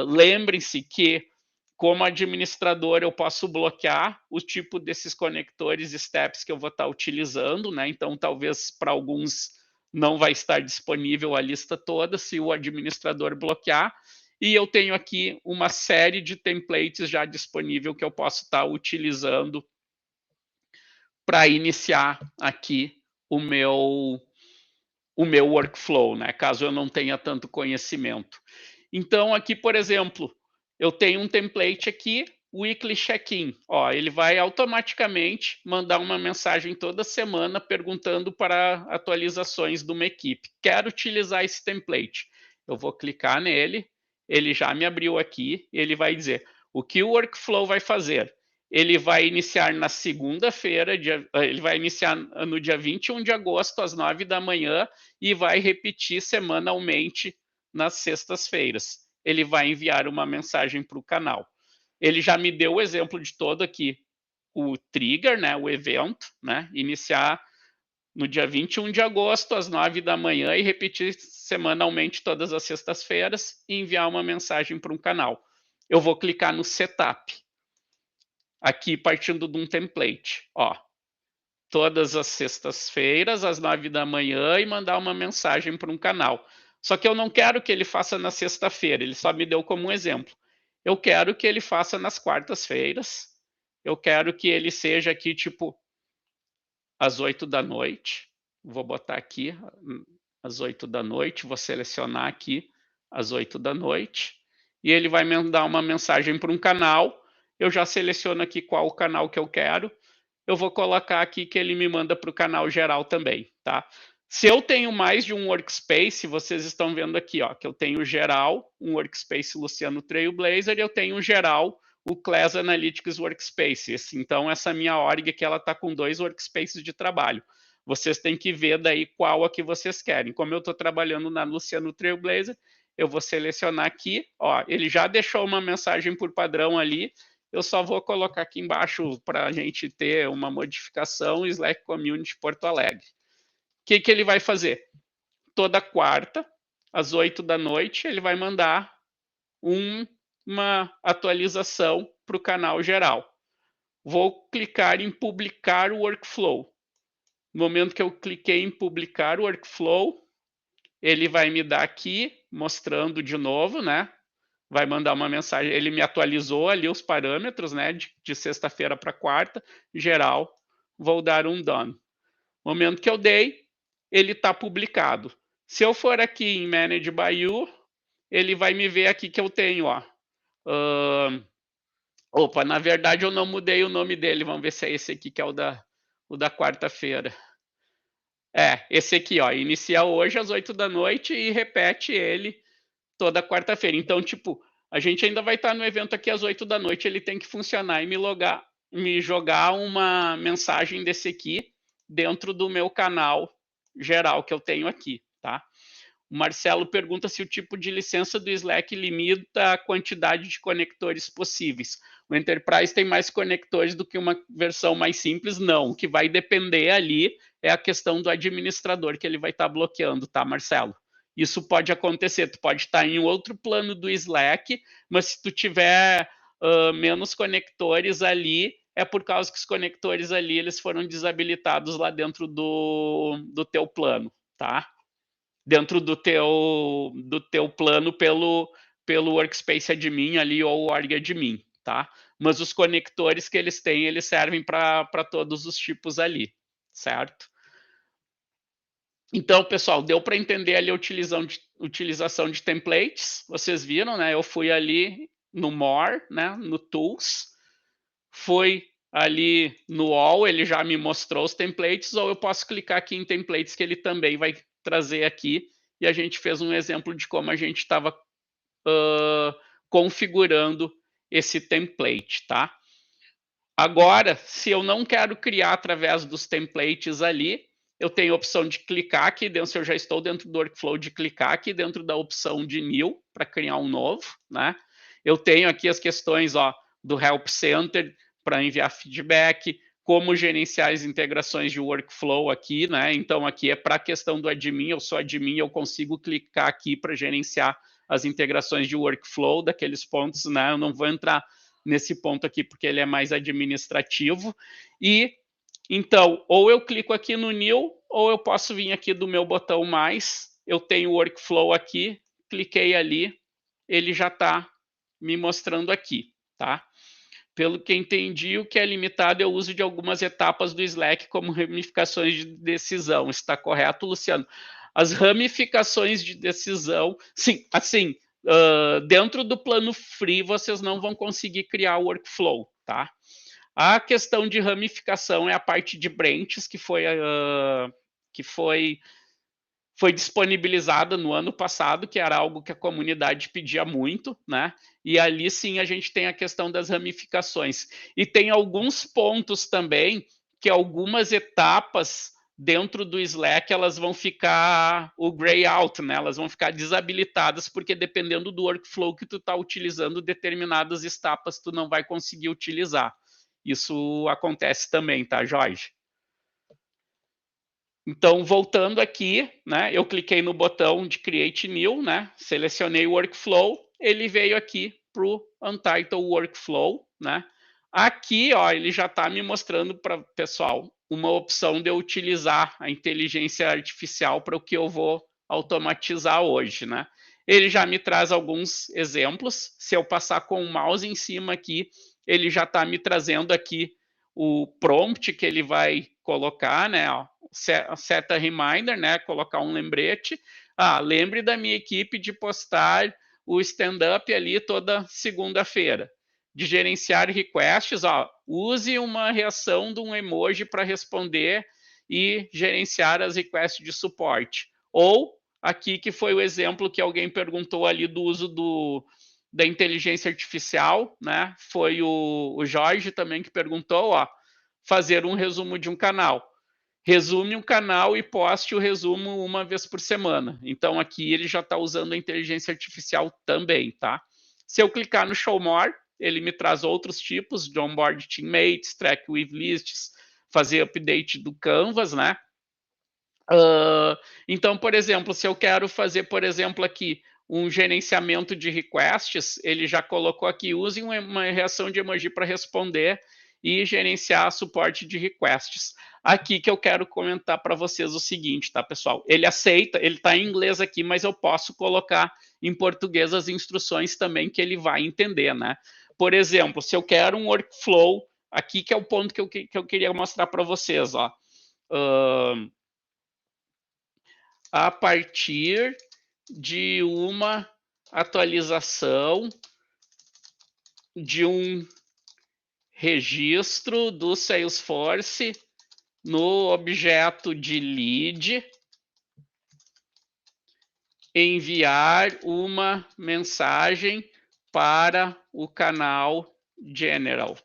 Lembrem-se que como administrador, eu posso bloquear o tipo desses conectores steps que eu vou estar utilizando, né? Então, talvez para alguns não vai estar disponível a lista toda se o administrador bloquear. E eu tenho aqui uma série de templates já disponível que eu posso estar utilizando para iniciar aqui o meu workflow, né? Caso eu não tenha tanto conhecimento. Então, aqui, por exemplo, eu tenho um template aqui, Weekly Check-in. Ele vai automaticamente mandar uma mensagem toda semana perguntando para atualizações de uma equipe. Quero utilizar esse template. Eu vou clicar nele, ele já me abriu aqui, ele vai dizer o que o workflow vai fazer. Ele vai iniciar na segunda-feira, ele vai iniciar no dia 21 de agosto, às 9 da manhã, e vai repetir semanalmente nas sextas-feiras. Ele vai enviar uma mensagem para o canal. Ele já me deu o exemplo de todo aqui, o trigger, né, o evento, né, iniciar no dia 21 de agosto, às 9 da manhã, e repetir semanalmente todas as sextas-feiras, e enviar uma mensagem para um canal. Eu vou clicar no Setup, aqui partindo de um template. Todas as sextas-feiras, às 9 da manhã, e mandar uma mensagem para um canal. Só que eu não quero que ele faça na sexta-feira, ele só me deu como um exemplo. Eu quero que ele faça nas quartas-feiras, eu quero que ele seja aqui, tipo, às 8 da noite. Vou botar aqui, às 8 da noite, vou selecionar aqui, às 8 da noite, e ele vai mandar uma mensagem para um canal. Eu já seleciono aqui qual o canal que eu quero. Eu vou colocar aqui que ele me manda para o canal geral também, tá? Se eu tenho mais de um workspace, vocês estão vendo aqui, que eu tenho geral, um workspace Luciano Trailblazer, e eu tenho geral, o Class Analytics Workspace. Então, essa minha org aqui, ela está com 2 workspaces de trabalho. Vocês têm que ver daí qual a que vocês querem. Como eu estou trabalhando na Luciano Trailblazer, eu vou selecionar aqui, ele já deixou uma mensagem por padrão ali, eu só vou colocar aqui embaixo para a gente ter uma modificação, Slack Community Porto Alegre. O que ele vai fazer? Toda quarta, às 8 da noite, ele vai mandar uma atualização para o canal geral. Vou clicar em publicar o workflow. No momento que eu cliquei em publicar o workflow, ele vai me dar aqui, mostrando de novo, né? Vai mandar uma mensagem, ele me atualizou ali os parâmetros, né, de sexta-feira para quarta, geral, vou dar um done. No momento que eu dei, ele está publicado. Se eu for aqui em Manage by You, ele vai me ver aqui que eu tenho, na verdade eu não mudei o nome dele, vamos ver se é esse aqui que é o da quarta-feira. Esse aqui, inicia hoje às 8 da noite e repete ele toda quarta-feira. Então, tipo, a gente ainda vai estar no evento aqui às 8 da noite, ele tem que funcionar e me jogar uma mensagem desse aqui dentro do meu canal geral que eu tenho aqui, tá? O Marcelo pergunta se o tipo de licença do Slack limita a quantidade de conectores possíveis. O Enterprise tem mais conectores do que uma versão mais simples? Não. O que vai depender ali é a questão do administrador que ele vai estar bloqueando, tá, Marcelo? Isso pode acontecer, tu pode estar em outro plano do Slack, mas se tu tiver menos conectores ali, é por causa que os conectores ali eles foram desabilitados lá dentro do teu plano, tá? Dentro do teu plano pelo Workspace Admin ali ou Org Admin, tá? Mas os conectores que eles têm, eles servem para todos os tipos ali, certo? Então, pessoal, deu para entender ali a utilização de templates, vocês viram, né? Eu fui ali no More, né? No Tools, fui ali no All, ele já me mostrou os templates, ou eu posso clicar aqui em templates que ele também vai trazer aqui, e a gente fez um exemplo de como a gente estava configurando esse template, tá? Agora, se eu não quero criar através dos templates ali, eu tenho a opção de clicar aqui dentro, se eu já estou dentro do workflow, de clicar aqui dentro da opção de New, para criar um novo, né? Eu tenho aqui as questões, ó, do Help Center, para enviar feedback, como gerenciar as integrações de workflow aqui, né? Então, aqui é para a questão do admin, eu sou admin, eu consigo clicar aqui para gerenciar as integrações de workflow daqueles pontos, né? Eu não vou entrar nesse ponto aqui, porque ele é mais administrativo. E, então, ou eu clico aqui no New, ou eu posso vir aqui do meu botão mais, eu tenho o workflow aqui, cliquei ali, ele já está me mostrando aqui, tá? Pelo que entendi, o que é limitado é o uso de algumas etapas do Slack como ramificações de decisão. Está correto, Luciano? As ramificações de decisão, sim, assim, dentro do plano free, vocês não vão conseguir criar o workflow, tá? A questão de ramificação é a parte de branches que foi disponibilizada no ano passado, que era algo que a comunidade pedia muito, né? E ali sim a gente tem a questão das ramificações. E tem alguns pontos também que algumas etapas dentro do Slack elas vão ficar o gray out, né? Elas vão ficar desabilitadas porque dependendo do workflow que tu está utilizando, determinadas etapas tu não vai conseguir utilizar. Isso acontece também, tá, Jorge? Então, voltando aqui, né, eu cliquei no botão de Create New, né, selecionei o Workflow, ele veio aqui para o Untitled Workflow, né. Aqui, ó, ele já está me mostrando para o pessoal uma opção de eu utilizar a inteligência artificial para o que eu vou automatizar hoje, né. Ele já me traz alguns exemplos, se eu passar com o mouse em cima aqui, ele já está me trazendo aqui o prompt que ele vai colocar, né, ó, seta reminder, né, colocar um lembrete. Lembre da minha equipe de postar o stand-up ali toda segunda-feira. De gerenciar requests, use uma reação de um emoji para responder e gerenciar as requests de suporte. Ou, aqui que foi o exemplo que alguém perguntou ali do uso da inteligência artificial, né? Foi o Jorge também que perguntou, fazer um resumo de um canal. Resume um canal e poste o resumo uma vez por semana. Então, aqui ele já está usando a inteligência artificial também, tá? Se eu clicar no Show More, ele me traz outros tipos de onboard teammates, track with lists, fazer update do Canvas, né? Então, por exemplo, se eu quero fazer, por exemplo, aqui um gerenciamento de requests, ele já colocou aqui, use uma reação de emoji para responder e gerenciar suporte de requests. Aqui que eu quero comentar para vocês o seguinte, tá, pessoal? Ele aceita, ele está em inglês aqui, mas eu posso colocar em português as instruções também que ele vai entender, né? Por exemplo, se eu quero um workflow, aqui que é o ponto que eu queria mostrar para vocês, ó. A partir de uma atualização de um registro do Salesforce no objeto de lead, enviar uma mensagem para o canal general.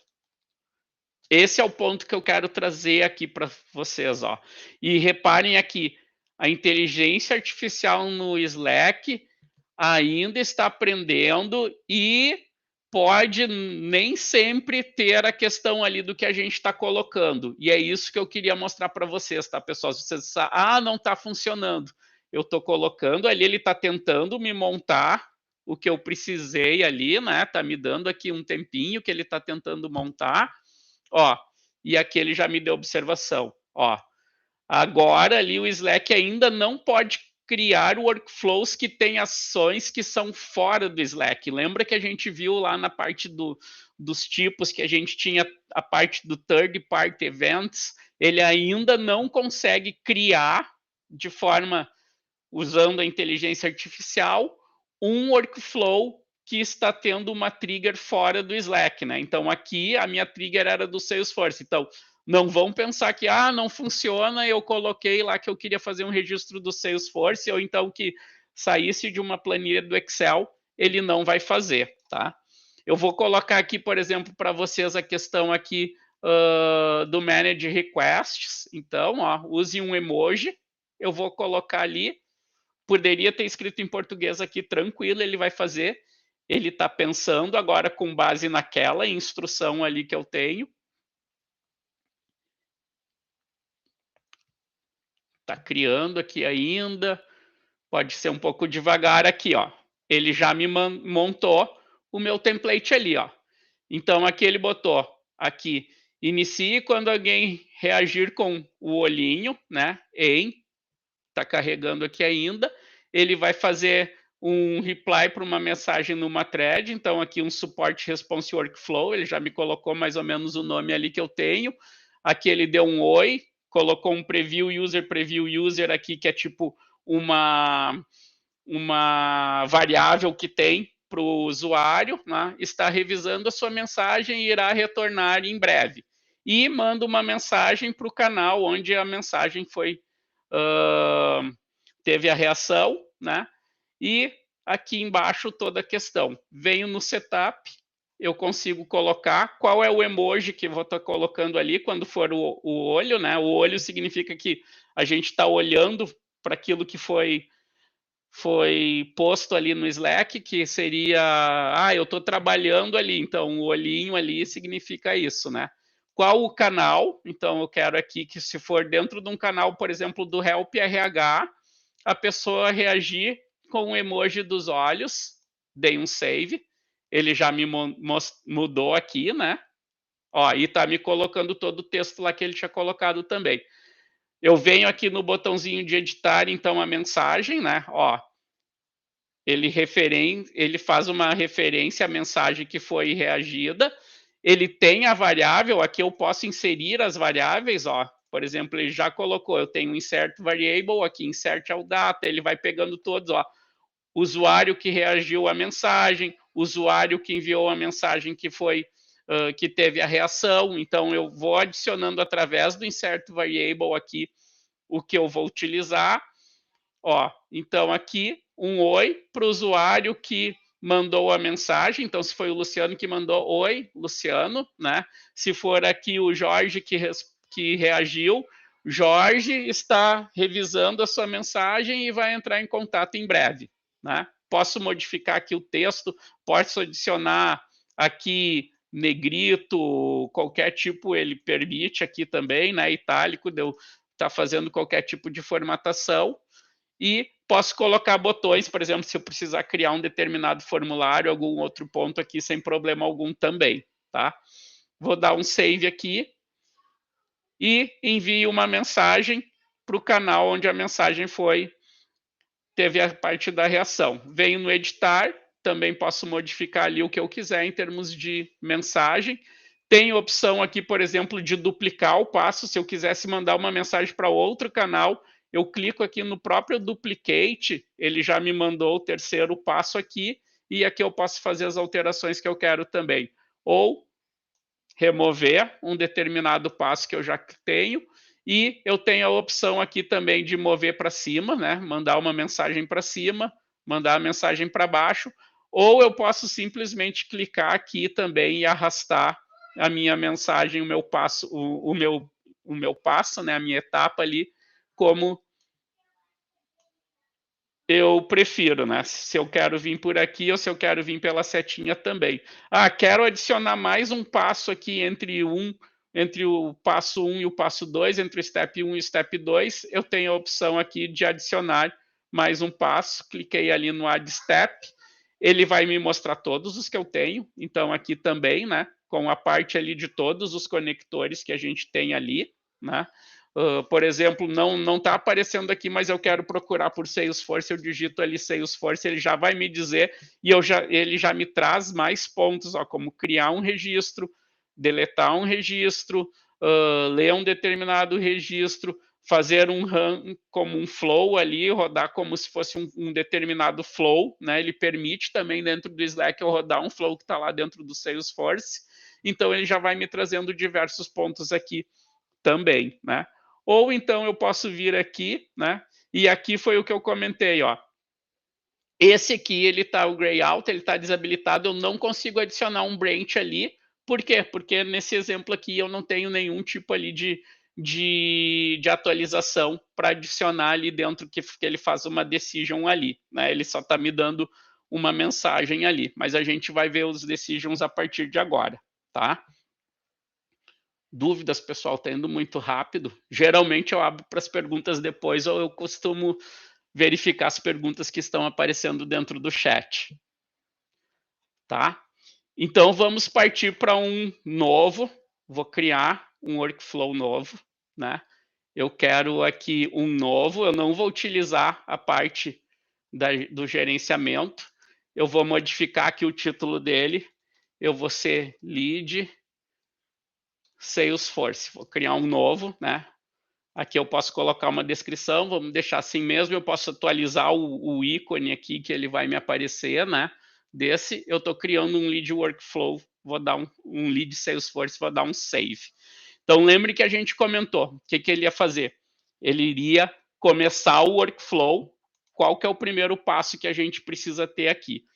Esse é o ponto que eu quero trazer aqui para vocês, ó. E reparem aqui, a inteligência artificial no Slack ainda está aprendendo e pode nem sempre ter a questão ali do que a gente está colocando. E é isso que eu queria mostrar para vocês, tá, pessoal? Se vocês não está funcionando. Eu estou colocando ali, ele está tentando me montar o que eu precisei ali, né? Está me dando aqui um tempinho que ele está tentando montar. Ó, e aqui ele já me deu observação. Ó, agora ali o Slack ainda não pode criar workflows que têm ações que são fora do Slack. Lembra que a gente viu lá na parte dos tipos que a gente tinha a parte do third party events, ele ainda não consegue criar de forma usando a inteligência artificial um workflow que está tendo uma trigger fora do Slack, né? Então aqui a minha trigger era do Salesforce. Então não vão pensar que não funciona, eu coloquei lá que eu queria fazer um registro do Salesforce ou então que saísse de uma planilha do Excel, ele não vai fazer, tá? Eu vou colocar aqui, por exemplo, para vocês a questão aqui do Manage Requests. Então, ó, use um emoji. Eu vou colocar ali. Poderia ter escrito em português aqui, tranquilo, ele vai fazer. Ele está pensando agora com base naquela instrução ali que eu tenho. Está criando aqui ainda. Pode ser um pouco devagar aqui, ó. Ele já me montou o meu template ali, ó. Então aqui ele botou aqui, inicie quando alguém reagir com o olhinho, né? Está carregando aqui ainda. Ele vai fazer um reply para uma mensagem numa thread, então aqui um support response workflow, ele já me colocou mais ou menos o nome ali que eu tenho. Aqui ele deu um oi, colocou um preview user aqui, que é tipo uma variável que tem para o usuário, né? Está revisando a sua mensagem e irá retornar em breve. E manda uma mensagem para o canal onde a mensagem foi teve a reação, né? E aqui embaixo toda a questão. Venho no setup, eu consigo colocar qual é o emoji que eu vou estar colocando ali quando for o olho, né? O olho significa que a gente está olhando para aquilo que foi posto ali no Slack, que seria, eu estou trabalhando ali, então o olhinho ali significa isso, né? Qual o canal? Então eu quero aqui que se for dentro de um canal, por exemplo, do Help RH, a pessoa reagir com o emoji dos olhos, dei um save, ele já me mudou aqui, né? Ó, e tá me colocando todo o texto lá que ele tinha colocado também. Eu venho aqui no botãozinho de editar, então, a mensagem, né? Ó, ele faz uma referência à mensagem que foi reagida, ele tem a variável, aqui eu posso inserir as variáveis, ó, por exemplo, ele já colocou, eu tenho insert variable, aqui insert all data, ele vai pegando todos, ó, usuário que reagiu à mensagem, usuário que enviou a mensagem que foi que teve a reação, então eu vou adicionando através do insert variable aqui o que eu vou utilizar. Ó, então aqui um oi para o usuário que mandou a mensagem. Então, se foi o Luciano que mandou, oi, Luciano, né? Se for aqui o Jorge que reagiu, Jorge está revisando a sua mensagem e vai entrar em contato em breve, né? Posso modificar aqui o texto, posso adicionar aqui negrito, qualquer tipo ele permite aqui também, né? Itálico, deu tá fazendo qualquer tipo de formatação. E posso colocar botões, por exemplo, se eu precisar criar um determinado formulário, algum outro ponto aqui, sem problema algum também, tá? Vou dar um save aqui e envio uma mensagem para o canal onde a mensagem teve a parte da reação. Venho no editar, também posso modificar ali o que eu quiser em termos de mensagem. Tem opção aqui, por exemplo, de duplicar o passo. Se eu quisesse mandar uma mensagem para outro canal, eu clico aqui no próprio duplicate, ele já me mandou o terceiro passo aqui, e aqui eu posso fazer as alterações que eu quero também. Ou remover um determinado passo que eu já tenho, e eu tenho a opção aqui também de mover para cima, né? Mandar uma mensagem para cima, mandar a mensagem para baixo, ou eu posso simplesmente clicar aqui também e arrastar a minha mensagem, o meu passo, o meu passo, né? A minha etapa ali, como Eu prefiro, né, se eu quero vir por aqui ou se eu quero vir pela setinha também. Ah, quero adicionar mais um passo aqui entre o passo 1 e o passo 2, entre o step 1 e o step 2, eu tenho a opção aqui de adicionar mais um passo, cliquei ali no add step, ele vai me mostrar todos os que eu tenho, então aqui também, né, com a parte ali de todos os conectores que a gente tem ali, né, por exemplo, não está aparecendo aqui, mas eu quero procurar por Salesforce, eu digito ali Salesforce, ele já vai me dizer e ele já me traz mais pontos, ó, como criar um registro, deletar um registro, ler um determinado registro, fazer um run como um flow ali, rodar como se fosse um determinado flow, né? Ele permite também dentro do Slack eu rodar um flow que está lá dentro do Salesforce, então ele já vai me trazendo diversos pontos aqui também, né? Ou então eu posso vir aqui, né? E aqui foi o que eu comentei, ó. Esse aqui, ele tá o gray out, ele tá desabilitado, eu não consigo adicionar um branch ali. Por quê? Porque nesse exemplo aqui eu não tenho nenhum tipo ali de atualização para adicionar ali dentro que ele faz uma decision ali, né? Ele só está me dando uma mensagem ali, mas a gente vai ver os decisions a partir de agora, tá? Dúvidas, pessoal, tá indo muito rápido. Geralmente eu abro para as perguntas depois ou eu costumo verificar as perguntas que estão aparecendo dentro do chat, tá? Então vamos partir para um novo. Vou criar um workflow novo, né? Eu quero aqui um novo, eu não vou utilizar a parte do gerenciamento. Eu vou modificar aqui o título dele. Eu vou ser lead Salesforce. Vou criar um novo, né? Aqui eu posso colocar uma descrição, vamos deixar assim mesmo, eu posso atualizar o ícone aqui que ele vai me aparecer, né? Desse, eu estou criando um lead workflow, vou dar um lead Salesforce, vou dar um save. Então, lembre que a gente comentou, o que ele ia fazer? Ele iria começar o workflow, qual que é o primeiro passo que a gente precisa ter aqui?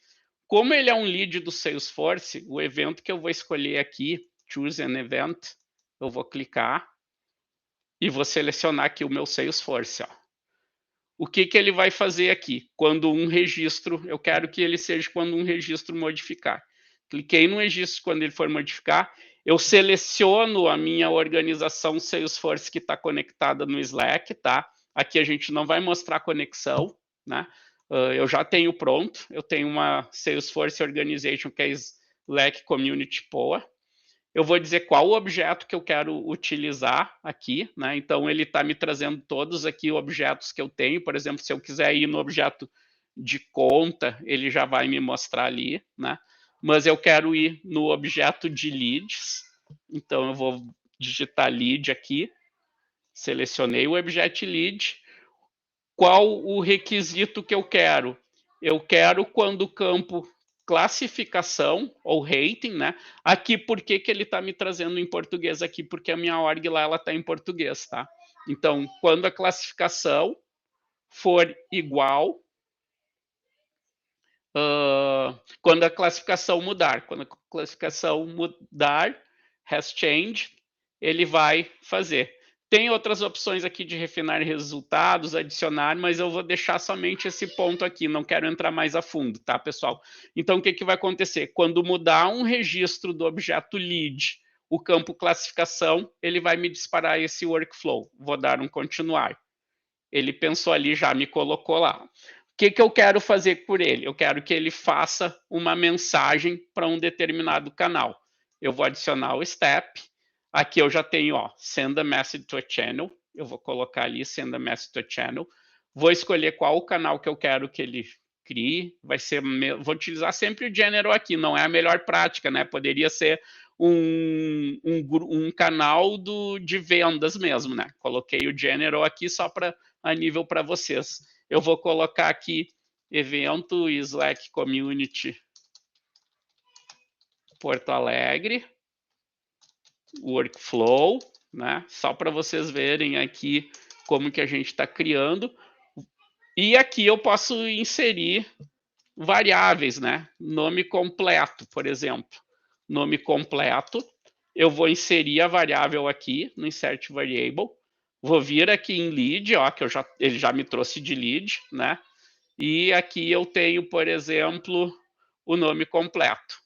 Como ele é um lead do Salesforce, o evento que eu vou escolher aqui, Choose an Event, eu vou clicar, e vou selecionar aqui o meu Salesforce. Ó. O que ele vai fazer aqui? Quando um registro, eu quero que ele seja quando um registro modificar. Cliquei no registro quando ele for modificar, eu seleciono a minha organização Salesforce que está conectada no Slack, tá? Aqui a gente não vai mostrar a conexão, né? Eu já tenho pronto, eu tenho uma Salesforce Organization que é Slack Community POA, eu vou dizer qual o objeto que eu quero utilizar aqui, né? Então ele está me trazendo todos aqui objetos que eu tenho. Por exemplo, se eu quiser ir no objeto de conta, ele já vai me mostrar ali, né? Mas eu quero ir no objeto de leads, então eu vou digitar lead aqui, selecionei o objeto lead. Qual o requisito que eu quero? Eu quero quando o campo classificação ou rating, né? Aqui, por que ele está me trazendo em português aqui? Porque a minha org lá, ela está em português, tá? Então, quando a classificação for igual, quando a classificação mudar, has changed, ele vai fazer. Tem outras opções aqui de refinar resultados, adicionar, mas eu vou deixar somente esse ponto aqui, não quero entrar mais a fundo, tá, pessoal? Então, o que vai acontecer? Quando mudar um registro do objeto lead, o campo classificação, ele vai me disparar esse workflow. Vou dar um continuar. Ele pensou ali, já me colocou lá. O que eu quero fazer por ele? Eu quero que ele faça uma mensagem para um determinado canal. Eu vou adicionar o step. Aqui eu já tenho, ó, send a message to a channel. Eu vou colocar ali, send a message to a channel. Vou escolher qual o canal que eu quero que ele crie. Vou utilizar sempre o general aqui, não é a melhor prática, né? Poderia ser um canal de vendas mesmo, né? Coloquei o general aqui só para a nível para vocês. Eu vou colocar aqui evento Slack Community Porto Alegre, workflow, né? Só para vocês verem aqui como que a gente está criando. E aqui eu posso inserir variáveis, né? Nome completo, por exemplo. Nome completo. Eu vou inserir a variável aqui no insert variable. Vou vir aqui em lead, ó, que ele já me trouxe de lead, né? E aqui eu tenho, por exemplo, o nome completo.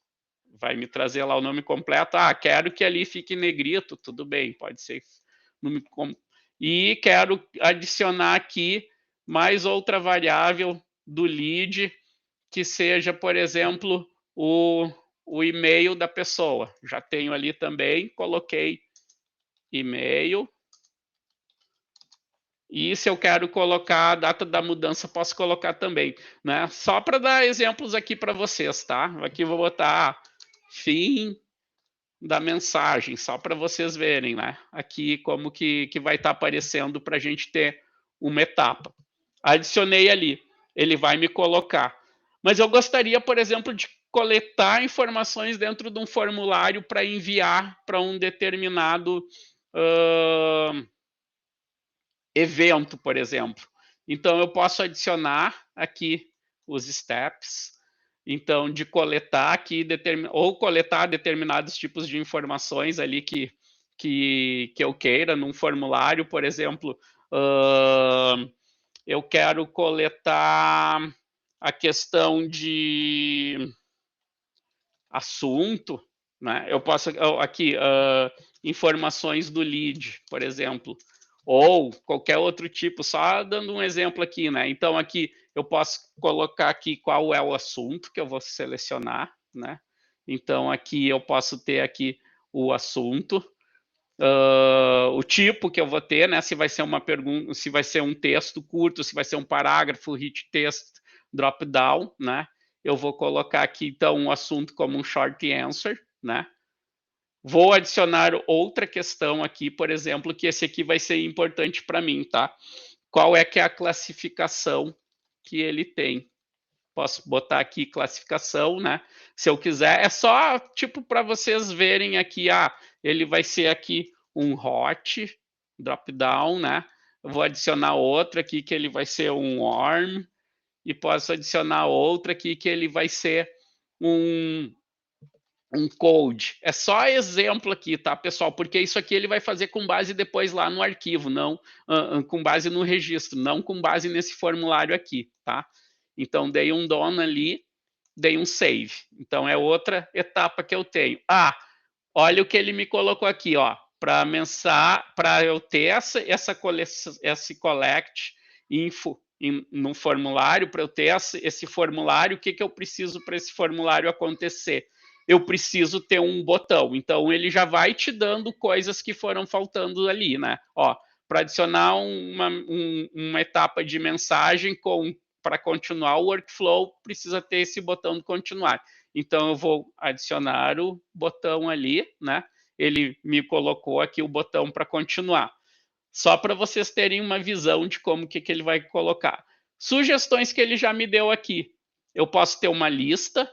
Vai me trazer lá o nome completo. Ah, quero que ali fique negrito, tudo bem, pode ser. E quero adicionar aqui mais outra variável do lead, que seja, por exemplo, o e-mail da pessoa. Já tenho ali também, coloquei e-mail. E se eu quero colocar a data da mudança, posso colocar também, né? Só para dar exemplos aqui para vocês, tá? Aqui eu vou botar fim da mensagem, só para vocês verem, né? Aqui como que vai estar aparecendo para a gente ter uma etapa. Adicionei ali, ele vai me colocar. Mas eu gostaria, por exemplo, de coletar informações dentro de um formulário para enviar para um determinado evento, por exemplo. Então, eu posso adicionar aqui os steps, então, de coletar aqui, ou coletar determinados tipos de informações ali que eu queira num formulário, por exemplo, eu quero coletar a questão de assunto, né? Eu posso aqui informações do lead, por exemplo, ou qualquer outro tipo, só dando um exemplo aqui, né? Então aqui eu posso colocar aqui qual é o assunto que eu vou selecionar, né? Então aqui eu posso ter aqui o assunto, o tipo que eu vou ter, né? Se vai ser uma pergunta, se vai ser um texto curto, se vai ser um parágrafo, hit text, drop down, né? Eu vou colocar aqui então um assunto como um short answer, né? Vou adicionar outra questão aqui, por exemplo, que esse aqui vai ser importante para mim, tá? Qual é que é a classificação que ele tem? Posso botar aqui classificação, né? Se eu quiser, é só tipo para vocês verem aqui, ele vai ser aqui um hot, drop down, né? Eu vou adicionar outra aqui que ele vai ser um warm e posso adicionar outra aqui que ele vai ser um code. É só exemplo aqui, tá, pessoal? Porque isso aqui ele vai fazer com base depois lá no arquivo, não com base no registro, não com base nesse formulário aqui, tá? Então, dei um done ali, dei um save. Então, é outra etapa que eu tenho. Olha o que ele me colocou aqui, ó. Para eu ter essa coleção, esse collect info no formulário, para eu ter esse formulário, o que eu preciso para esse formulário acontecer? Eu preciso ter um botão. Então, ele já vai te dando coisas que foram faltando ali, né? Ó, para adicionar uma etapa de mensagem para continuar o workflow, precisa ter esse botão de continuar. Então, eu vou adicionar o botão ali, né? Ele me colocou aqui o botão para continuar. Só para vocês terem uma visão de como que ele vai colocar. Sugestões que ele já me deu aqui. Eu posso ter uma lista,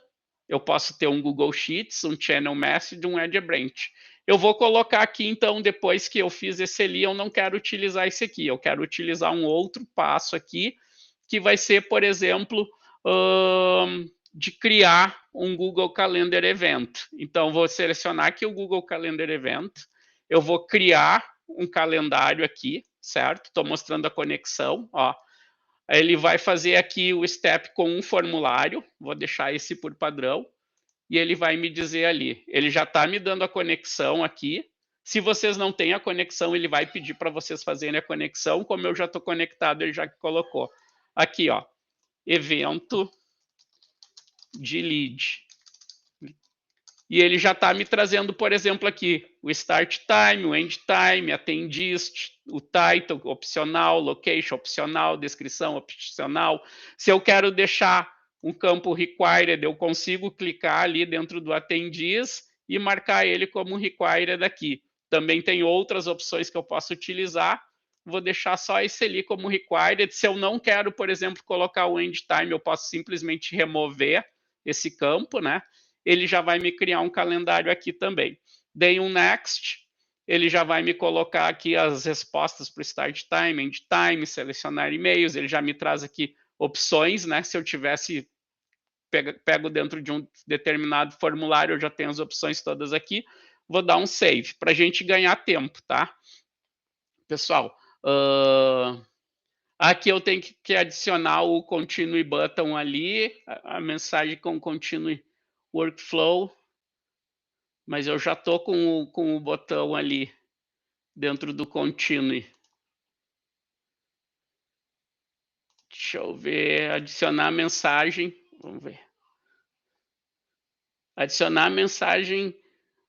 eu posso ter um Google Sheets, um Channel Message, um Edge Branch. Eu vou colocar aqui, então, depois que eu fiz esse ali, eu não quero utilizar esse aqui, eu quero utilizar um outro passo aqui, que vai ser, por exemplo, de criar um Google Calendar Event. Então, vou selecionar aqui o Google Calendar Event, eu vou criar um calendário aqui, certo? Estou mostrando a conexão, ó. Ele vai fazer aqui o step com um formulário, vou deixar esse por padrão, e ele vai me dizer ali, ele já está me dando a conexão aqui. Se vocês não têm a conexão, ele vai pedir para vocês fazerem a conexão, como eu já estou conectado, ele já colocou. Aqui, ó, evento de lead. E ele já está me trazendo, por exemplo, aqui, o start time, o end time, atendist, o title opcional, location opcional, descrição opcional. Se eu quero deixar um campo required, eu consigo clicar ali dentro do atendis e marcar ele como required aqui. Também tem outras opções que eu posso utilizar. Vou deixar só esse ali como required. Se eu não quero, por exemplo, colocar o end time, eu posso simplesmente remover esse campo, né? Ele já vai me criar um calendário aqui também. Dei um next, ele já vai me colocar aqui as respostas para o start time, end time, selecionar e-mails, ele já me traz aqui opções, né? Se eu tivesse pego dentro de um determinado formulário, eu já tenho as opções todas aqui. Vou dar um save para a gente ganhar tempo, tá? Pessoal, Aqui eu tenho que adicionar o continue button ali, a mensagem com continue workflow, mas eu já estou com o botão ali dentro do continue. Deixa eu ver, adicionar a mensagem, vamos ver. Adicionar a mensagem,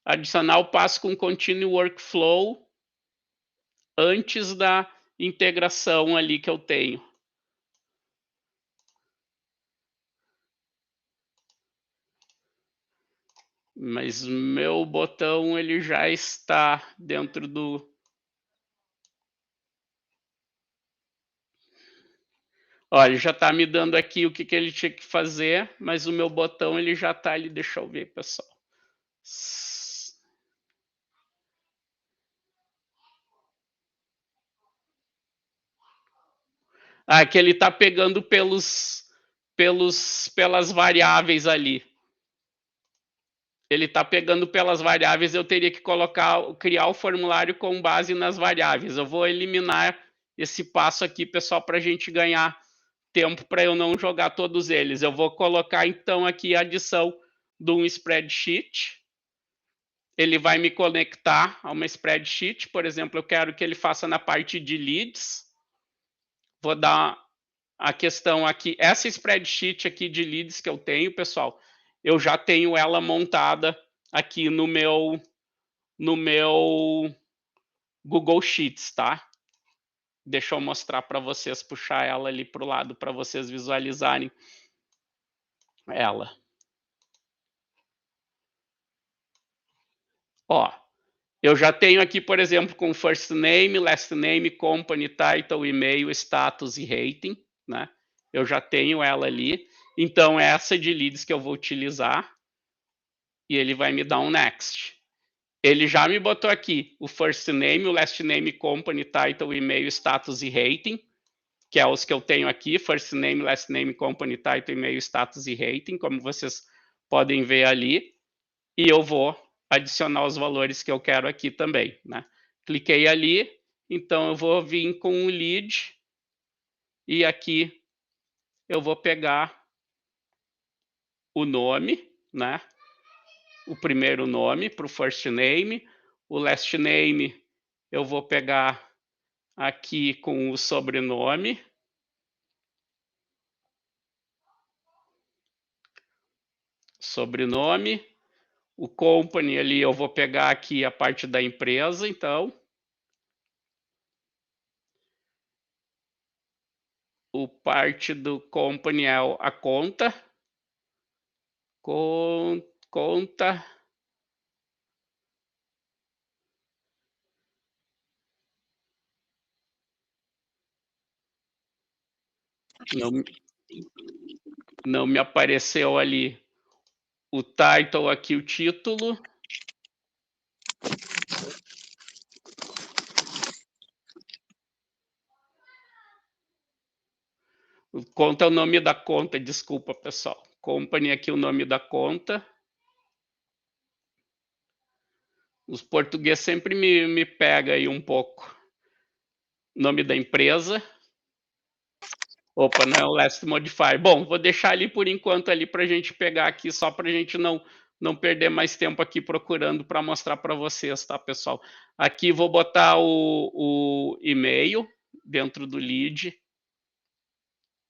adicionar o passo com continue workflow antes da integração ali que eu tenho. Mas meu botão ele já está dentro do... Olha, já está me dando aqui o que ele tinha que fazer, mas o meu botão ele já está ali. Deixa eu ver, pessoal. Ah, que ele está pegando pelas variáveis ali. Ele está pegando pelas variáveis, eu teria que criar o formulário com base nas variáveis. Eu vou eliminar esse passo aqui, pessoal, para a gente ganhar tempo, para eu não jogar todos eles. Eu vou colocar, então, aqui a adição de um spreadsheet. Ele vai me conectar a uma spreadsheet. Por exemplo, eu quero que ele faça na parte de leads. Vou dar a questão aqui. Essa spreadsheet aqui de leads que eu tenho, pessoal, eu já tenho ela montada aqui no meu Google Sheets, tá? Deixa eu mostrar para vocês, puxar ela ali para o lado para vocês visualizarem ela. Ó, eu já tenho aqui, por exemplo, com first name, last name, company, title, e-mail, status e rating, né? Eu já tenho ela ali. Então, é essa de leads que eu vou utilizar. E ele vai me dar um next. Ele já me botou aqui o first name, o last name, company, title, e-mail, status e rating, que é os que eu tenho aqui, first name, last name, company, title, e-mail, status e rating, como vocês podem ver ali. E eu vou adicionar os valores que eu quero aqui também, né? Cliquei ali, então eu vou vir com o lead e aqui eu vou pegar o nome, né? O primeiro nome para o first name, o last name eu vou pegar aqui com o sobrenome. Sobrenome. O company ali eu vou pegar aqui a parte da empresa, então. O parte do company é a conta. Conta. Não me apareceu ali o title aqui, o título. Conta é o nome da conta, desculpa, pessoal. Company aqui o nome da conta. Os portugueses sempre me pega aí um pouco. Nome da empresa. Opa, não é o last modifier. Bom, vou deixar ali por enquanto ali para a gente pegar aqui, só para a gente não perder mais tempo aqui procurando para mostrar para vocês, tá, pessoal? Aqui vou botar o e-mail dentro do lead.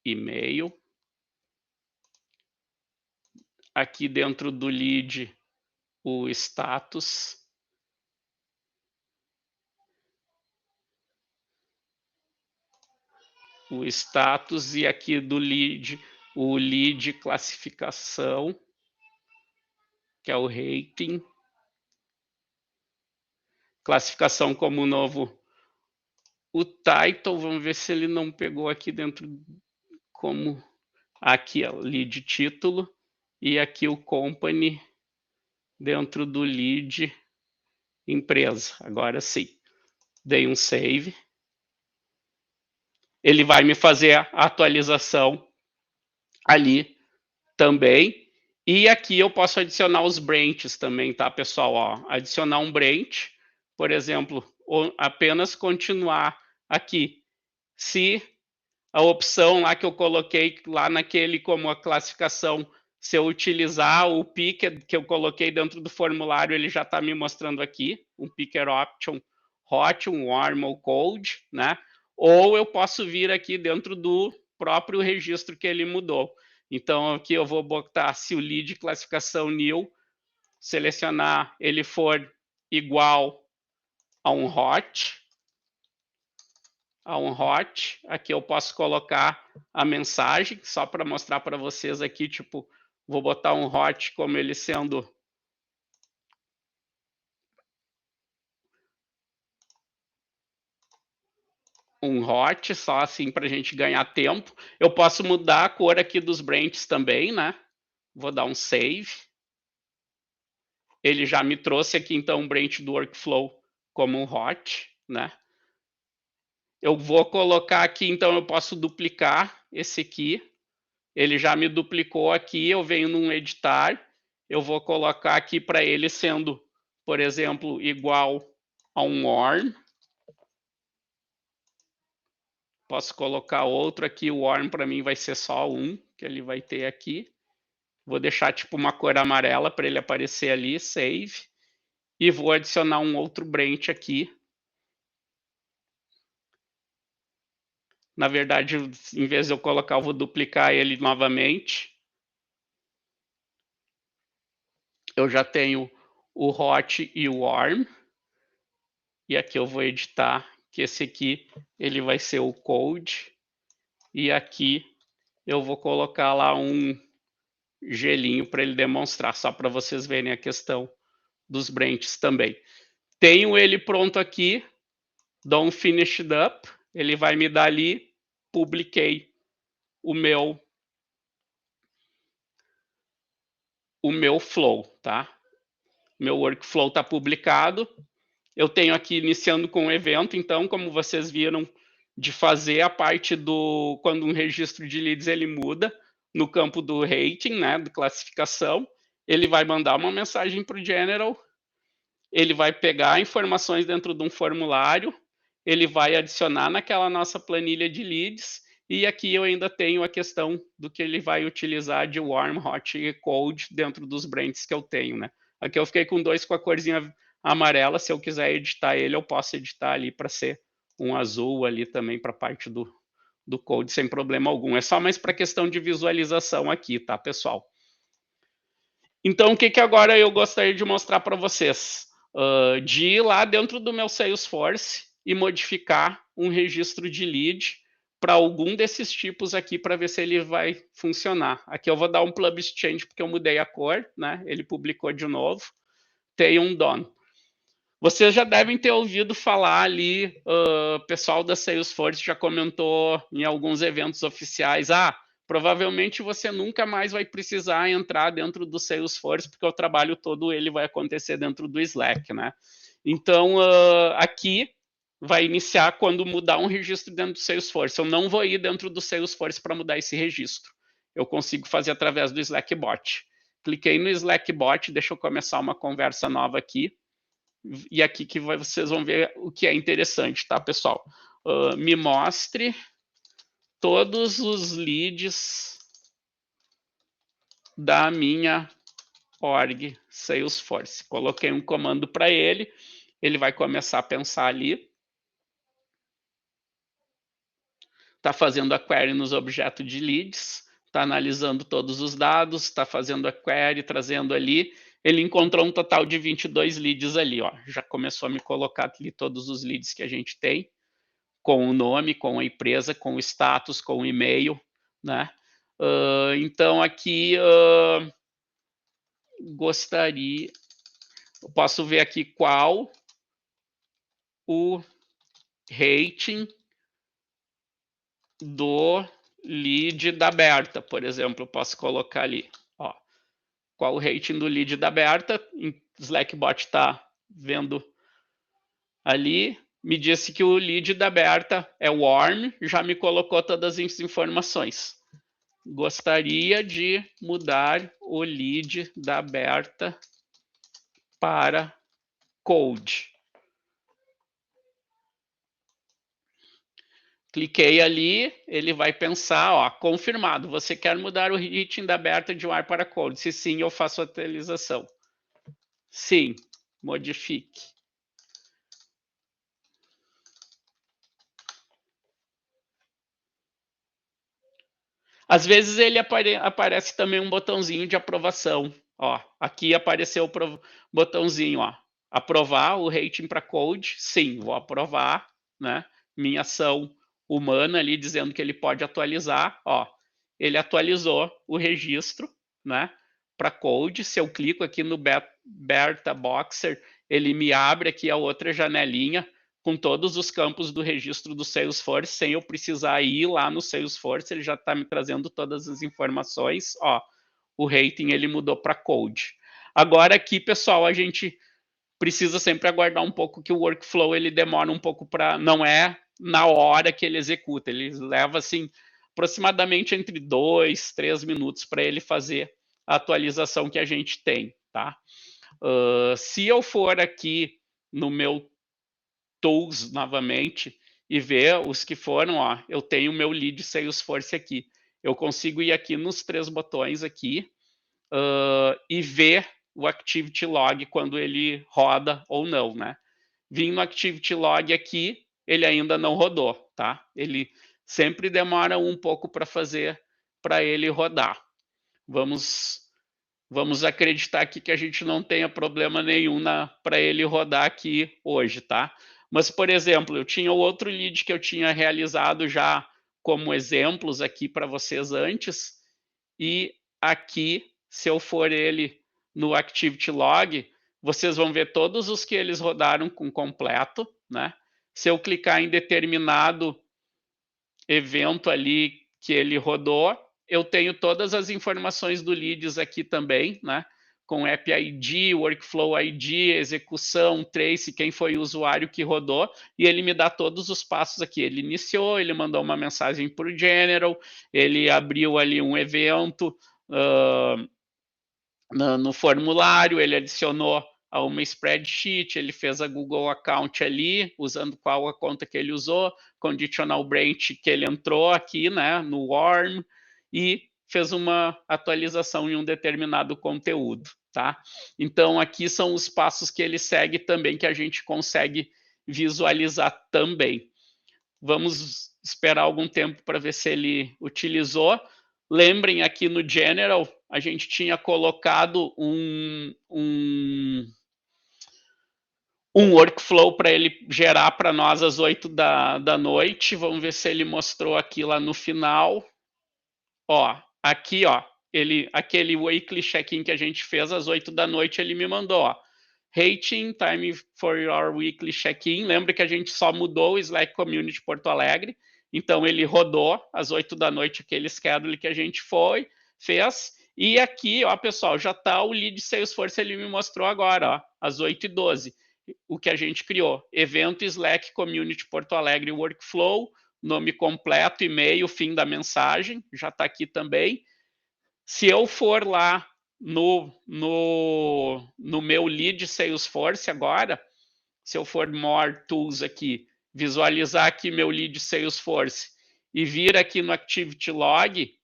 E-mail. Aqui dentro do lead, o status. O status e aqui do lead, o lead classificação, que é o rating. Classificação como novo. O title, vamos ver se ele não pegou aqui dentro como aqui, ó, lead título, e aqui o company dentro do lead empresa. Agora sim. Dei um save. Ele vai me fazer a atualização ali também. E aqui eu posso adicionar os branches também, tá, pessoal? Ó, adicionar um branch, por exemplo, ou apenas continuar aqui. Se a opção lá que eu coloquei lá naquele como a classificação, se eu utilizar o picker que eu coloquei dentro do formulário, ele já está me mostrando aqui, um picker option hot, um warm ou cold, né? Ou eu posso vir aqui dentro do próprio registro que ele mudou. Então aqui eu vou botar se o lead classificação new, selecionar ele for igual a um hot, aqui eu posso colocar a mensagem, só para mostrar para vocês aqui, tipo, vou botar um hot como ele sendo um hot, só assim para a gente ganhar tempo. Eu posso mudar a cor aqui dos branches também, né? Vou dar um save. Ele já me trouxe aqui, então, um branch do workflow como um hot, né? Eu vou colocar aqui, então, eu posso duplicar esse aqui. Ele já me duplicou aqui, eu venho num editar, eu vou colocar aqui para ele sendo, por exemplo, igual a um warm. Posso colocar outro aqui, o warm para mim vai ser só um, que ele vai ter aqui. Vou deixar tipo uma cor amarela para ele aparecer ali, save. E vou adicionar um outro branch aqui. Na verdade, em vez de eu colocar, eu vou duplicar ele novamente. Eu já tenho o hot e o warm. E aqui eu vou editar que esse aqui ele vai ser o code. E aqui eu vou colocar lá um gelinho para ele demonstrar, só para vocês verem a questão dos branches também. Tenho ele pronto aqui, dou um finished up, ele vai me dar ali, publiquei o meu flow, tá? Meu workflow está publicado. Eu tenho aqui iniciando com o evento, então, como vocês viram, de fazer a parte do quando um registro de leads ele muda no campo do rating, né, de classificação, ele vai mandar uma mensagem para o general, ele vai pegar informações dentro de um formulário, ele vai adicionar naquela nossa planilha de leads, e aqui eu ainda tenho a questão do que ele vai utilizar de warm, hot e cold dentro dos brands que eu tenho, né? Aqui eu fiquei com dois com a corzinha amarela, se eu quiser editar ele, eu posso editar ali para ser um azul ali também para a parte do code sem problema algum. É só mais para questão de visualização aqui, tá, pessoal? Então, o que agora eu gostaria de mostrar para vocês? De ir lá dentro do meu Salesforce e modificar um registro de lead para algum desses tipos aqui para ver se ele vai funcionar. Aqui eu vou dar um Publish Change porque eu mudei a cor, né? Ele publicou de novo. Tem um done. Vocês já devem ter ouvido falar ali, pessoal da Salesforce já comentou em alguns eventos oficiais, provavelmente você nunca mais vai precisar entrar dentro do Salesforce, porque o trabalho todo ele vai acontecer dentro do Slack, né? Então, aqui vai iniciar quando mudar um registro dentro do Salesforce. Eu não vou ir dentro do Salesforce para mudar esse registro. Eu consigo fazer através do Slack Bot. Cliquei no Slack Bot, deixa eu começar uma conversa nova aqui. E aqui que vocês vão ver o que é interessante, tá, pessoal? Me mostre todos os leads da minha org Salesforce. Coloquei um comando para ele, ele vai começar a pensar ali. Está fazendo a query nos objetos de leads, está analisando todos os dados, está fazendo a query, trazendo ali. Ele encontrou um total de 22 leads ali, ó. Já começou a me colocar ali todos os leads que a gente tem, com o nome, com a empresa, com o status, com o e-mail, né? Então, aqui, gostaria... Eu posso ver aqui qual o rating do lead da Berta, por exemplo. Eu posso colocar ali, ó, qual o rating do lead da Berta. Slackbot está vendo ali, me disse que o lead da Berta é warm, já me colocou todas as informações. Gostaria de mudar o lead da Berta para cold. Cliquei ali, ele vai pensar, ó, confirmado, você quer mudar o rating da aberta de WAR para cold? Se sim, eu faço a atualização. Sim, modifique. Às vezes ele aparece também um botãozinho de aprovação. Ó, aqui apareceu o botãozinho, ó, aprovar o rating para code. Sim, vou aprovar, né? Minha ação humana ali dizendo que ele pode atualizar. Ó, ele atualizou o registro, né? Para code. Se eu clico aqui no Beta Boxer, ele me abre aqui a outra janelinha com todos os campos do registro do Salesforce, sem eu precisar ir lá no Salesforce, ele já está me trazendo todas as informações. Ó, o rating ele mudou para code. Agora aqui, pessoal, a gente precisa sempre aguardar um pouco que o workflow ele demora um pouco para, não é na hora que ele executa, ele leva assim aproximadamente entre 2, 3 minutos para ele fazer a atualização que a gente tem, tá? Se eu for aqui no meu tools novamente e ver os que foram, ó, eu tenho o meu lead Salesforce aqui. Eu consigo ir aqui nos 3 botões aqui e ver o Activity Log quando ele roda ou não, né? Vim no Activity Log aqui, ele ainda não rodou, tá? Ele sempre demora um pouco para fazer, para ele rodar. Vamos acreditar aqui que a gente não tenha problema nenhum para ele rodar aqui hoje, tá? Mas, por exemplo, eu tinha outro lead que eu tinha realizado já como exemplos aqui para vocês antes, e aqui, se eu for ele no Activity Log, vocês vão ver todos os que eles rodaram com completo, né? Se eu clicar em determinado evento ali que ele rodou, eu tenho todas as informações do leads aqui também, né? Com App ID, Workflow ID, execução, trace, quem foi o usuário que rodou, e ele me dá todos os passos aqui. Ele iniciou, ele mandou uma mensagem para o General, ele abriu ali um evento no formulário, ele adicionou a uma spreadsheet, ele fez a Google Account ali, usando qual a conta que ele usou, conditional branch que ele entrou aqui, né, no Warm, e fez uma atualização em um determinado conteúdo, tá? Então, aqui são os passos que ele segue também, que a gente consegue visualizar também. Vamos esperar algum tempo para ver se ele utilizou. Lembrem, aqui no General, a gente tinha colocado um workflow para ele gerar para nós às 8 da noite. Vamos ver se ele mostrou aqui lá no final. Ó, aqui, ó, aquele weekly check-in que a gente fez às 8 da noite, ele me mandou, ó, rating, time for your weekly check-in. Lembra que a gente só mudou o Slack Community Porto Alegre, então ele rodou às 8 da noite aquele schedule que a gente fez, e aqui, ó, pessoal, já tá o lead Salesforce, ele me mostrou agora, ó, às 8h12, o que a gente criou, evento Slack Community Porto Alegre Workflow, nome completo, e-mail, fim da mensagem, já está aqui também. Se eu for lá no meu lead Salesforce agora, se eu for More Tools aqui, visualizar aqui meu lead Salesforce e vir aqui no Activity Log,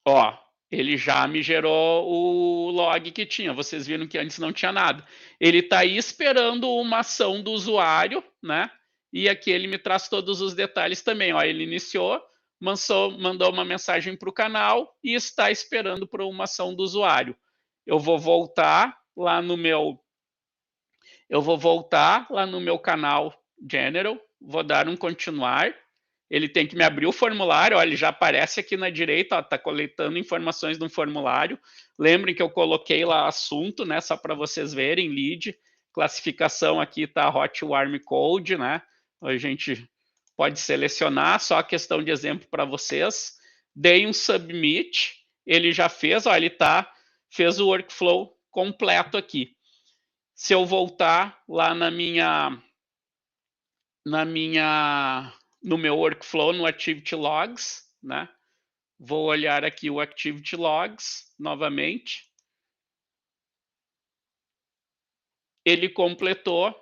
ó, ele já me gerou o log que tinha. Vocês viram que antes não tinha nada. Ele está aí esperando uma ação do usuário, né? E aqui ele me traz todos os detalhes também. Ó, ele iniciou, mandou uma mensagem para o canal e está esperando por uma ação do usuário. Eu vou voltar lá no meu canal General, vou dar um continuar. Ele tem que me abrir o formulário, ó, ele já aparece aqui na direita, está coletando informações no formulário. Lembrem que eu coloquei lá assunto, né, só para vocês verem, lead, classificação aqui está Hot Warm Cold, né, a gente pode selecionar, só questão de exemplo para vocês. Dei um submit, ele já fez, ó, fez o workflow completo aqui. Se eu voltar lá no meu workflow, no Activity Logs, né? Vou olhar aqui o Activity Logs novamente. Ele completou,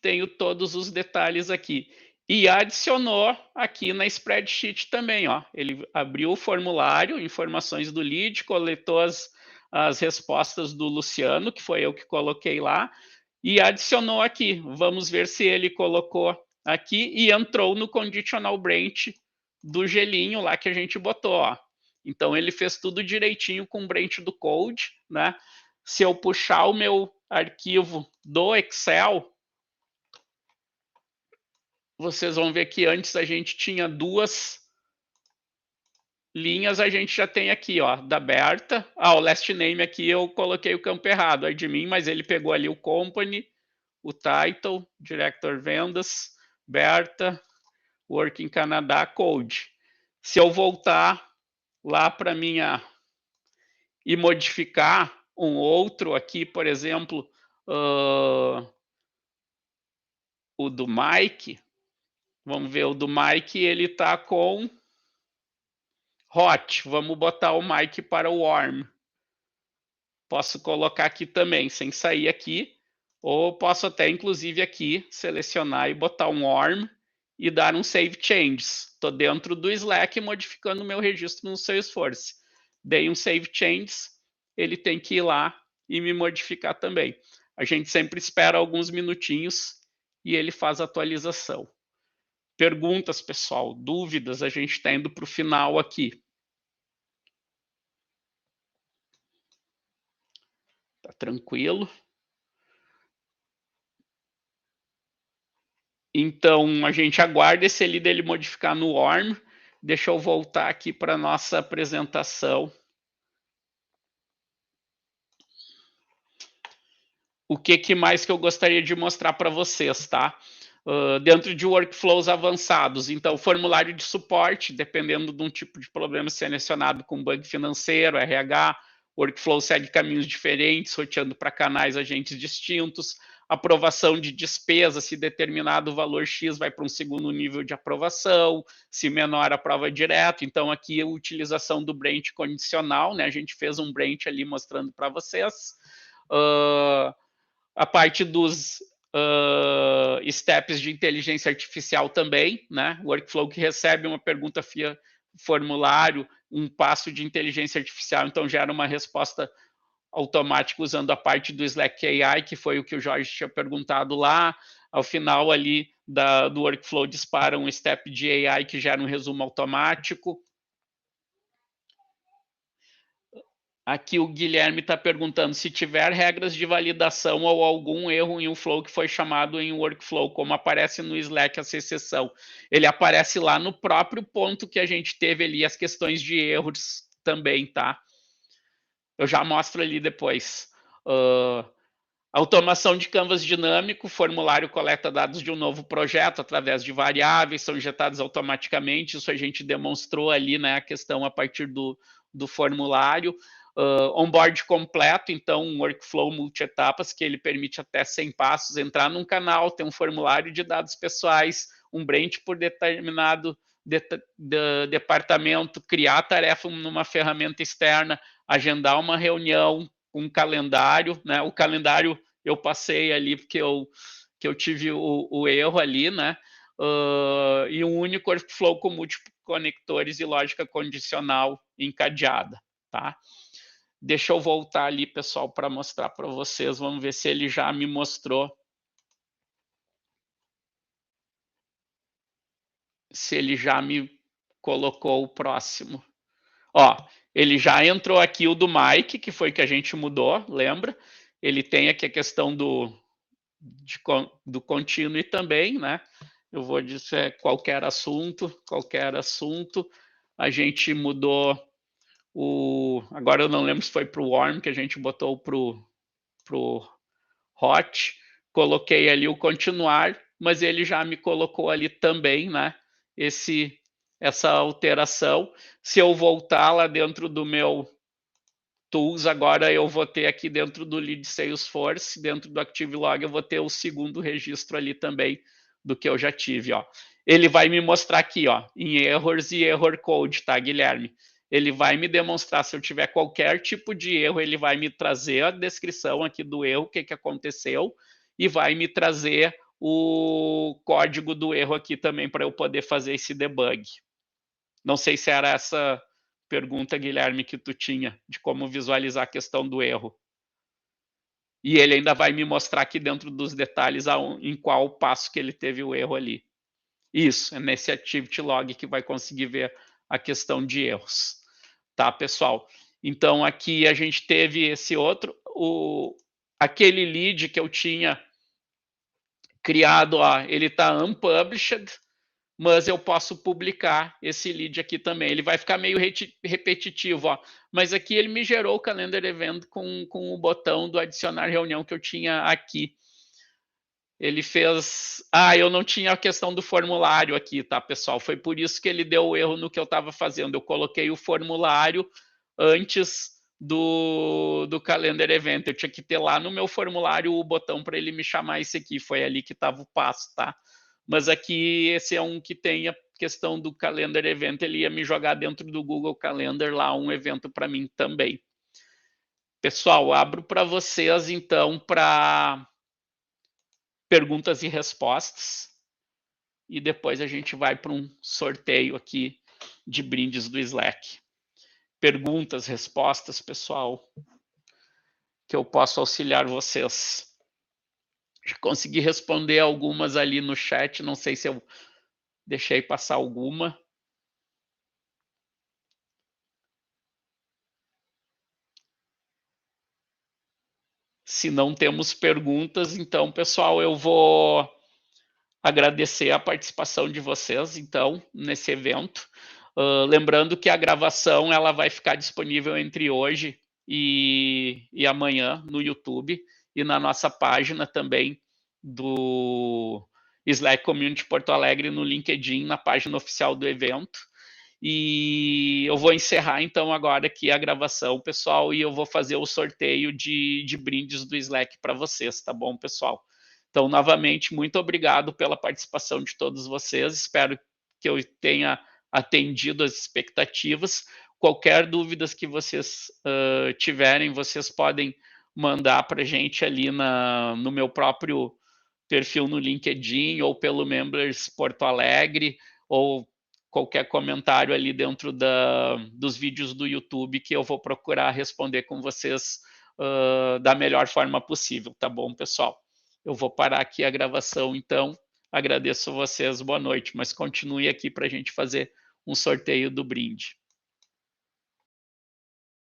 tenho todos os detalhes aqui. e adicionou aqui na spreadsheet também, ó. Ele abriu o formulário, informações do lead, coletou as respostas do Luciano, que foi eu que coloquei lá, e adicionou aqui. Vamos ver se ele colocou aqui e entrou no conditional branch do gelinho lá que a gente botou, ó. Então ele fez tudo direitinho com o branch do code, né? Se eu puxar o meu arquivo do Excel, vocês vão ver que antes a gente tinha 2 linhas, a gente já tem aqui, ó, da Berta. O last name aqui eu coloquei o campo errado, é de mim, mas ele pegou ali o company, o title, director vendas, Berta, work in Canadá, code. Se eu voltar lá para minha e modificar um outro aqui, por exemplo, o do Mike, vamos ver, o do Mike, ele está com hot, vamos botar o Mike para o warm. Posso colocar aqui também, sem sair aqui, ou posso até, inclusive, aqui, selecionar e botar um warm e dar um save changes. Estou dentro do Slack modificando o meu registro no Salesforce. Dei um save changes, ele tem que ir lá e me modificar também. A gente sempre espera alguns minutinhos e ele faz a atualização. Perguntas, pessoal, dúvidas, a gente está indo para o final aqui. Tá tranquilo? Então, a gente aguarda esse ali dele modificar no warm. Deixa eu voltar aqui para a nossa apresentação. O que mais que eu gostaria de mostrar para vocês, tá? Dentro de workflows avançados, então, formulário de suporte, dependendo de um tipo de problema selecionado com bug financeiro, RH, workflow segue caminhos diferentes, roteando para canais agentes distintos, aprovação de despesa, se determinado valor X vai para um segundo nível de aprovação, se menor, aprova direto. Então, aqui a utilização do branch condicional, né? A gente fez um branch ali mostrando para vocês. A parte dos steps de inteligência artificial também, né? Workflow que recebe uma pergunta via formulário, um passo de inteligência artificial, então gera uma resposta automática usando a parte do Slack AI, que foi o que o Jorge tinha perguntado lá. Ao final ali do workflow dispara um step de AI que gera um resumo automático. Aqui o Guilherme está perguntando se tiver regras de validação ou algum erro em um flow que foi chamado em workflow, como aparece no Slack essa exceção. Ele aparece lá no próprio ponto que a gente teve ali as questões de erros também, tá? Eu já mostro ali depois. Automação de canvas dinâmico, formulário coleta dados de um novo projeto através de variáveis, são injetados automaticamente, isso a gente demonstrou ali, né, a questão a partir do formulário. Onboard completo, então um workflow multi-etapas que ele permite até 100 passos, entrar num canal, ter um formulário de dados pessoais, um branch por determinado departamento, criar a tarefa numa ferramenta externa, agendar uma reunião, um calendário, né? O calendário eu passei ali porque eu tive o erro ali, né? E um único workflow com múltiplos conectores e lógica condicional encadeada, tá? Deixa eu voltar ali, pessoal, para mostrar para vocês. Vamos ver se ele já me mostrou. Se ele já me colocou o próximo. Ó, ele já entrou aqui o do Mike, que foi que a gente mudou, lembra? Ele tem aqui a questão do contínuo também, né? Eu vou dizer qualquer assunto. A gente mudou agora eu não lembro se foi para o warm que a gente botou para o hot, coloquei ali o continuar, mas ele já me colocou ali também, né? Essa alteração. Se eu voltar lá dentro do meu tools, agora eu vou ter aqui dentro do lead Salesforce, dentro do Active Log, eu vou ter o segundo registro ali também do que eu já tive, ó. Ele vai me mostrar aqui, ó, em errors e error code, tá, Guilherme? Ele vai me demonstrar, se eu tiver qualquer tipo de erro, ele vai me trazer a descrição aqui do erro, o que aconteceu, e vai me trazer o código do erro aqui também para eu poder fazer esse debug. Não sei se era essa pergunta, Guilherme, que tu tinha, de como visualizar a questão do erro. E ele ainda vai me mostrar aqui dentro dos detalhes em qual passo que ele teve o erro ali. Isso, é nesse Activity Log que vai conseguir ver a questão de erros. Tá, pessoal? Então, aqui a gente teve esse outro, aquele lead que eu tinha criado, ó, ele está unpublished, mas eu posso publicar esse lead aqui também. Ele vai ficar meio repetitivo, ó, mas aqui ele me gerou o Calendar Event com o botão do adicionar reunião que eu tinha aqui. Ele fez... eu não tinha a questão do formulário aqui, tá, pessoal? Foi por isso que ele deu o erro no que eu estava fazendo. Eu coloquei o formulário antes do Calendar Event. Eu tinha que ter lá no meu formulário o botão para ele me chamar esse aqui. Foi ali que estava o passo, tá? Mas aqui esse é um que tem a questão do Calendar Event. Ele ia me jogar dentro do Google Calendar lá um evento para mim também. Pessoal, abro para vocês, então, para perguntas e respostas, e depois a gente vai para um sorteio aqui de brindes do Slack. Perguntas, respostas, pessoal, que eu posso auxiliar vocês. Já consegui responder algumas ali no chat, não sei se eu deixei passar alguma. Se não temos perguntas, então, pessoal, eu vou agradecer a participação de vocês, então, nesse evento. Lembrando que a gravação ela vai ficar disponível entre hoje e amanhã no YouTube e na nossa página também do Slack Community Porto Alegre no LinkedIn, na página oficial do evento. E eu vou encerrar, então, agora aqui a gravação, pessoal, e eu vou fazer o sorteio de brindes do Slack para vocês, tá bom, pessoal? Então, novamente, muito obrigado pela participação de todos vocês. Espero que eu tenha atendido as expectativas. Qualquer dúvidas que vocês tiverem, vocês podem mandar para a gente ali no meu próprio perfil no LinkedIn ou pelo Members Porto Alegre, ou qualquer comentário ali dentro dos vídeos do YouTube, que eu vou procurar responder com vocês da melhor forma possível, tá bom, pessoal? Eu vou parar aqui a gravação, então. Agradeço a vocês, boa noite, mas continue aqui para a gente fazer um sorteio do brinde.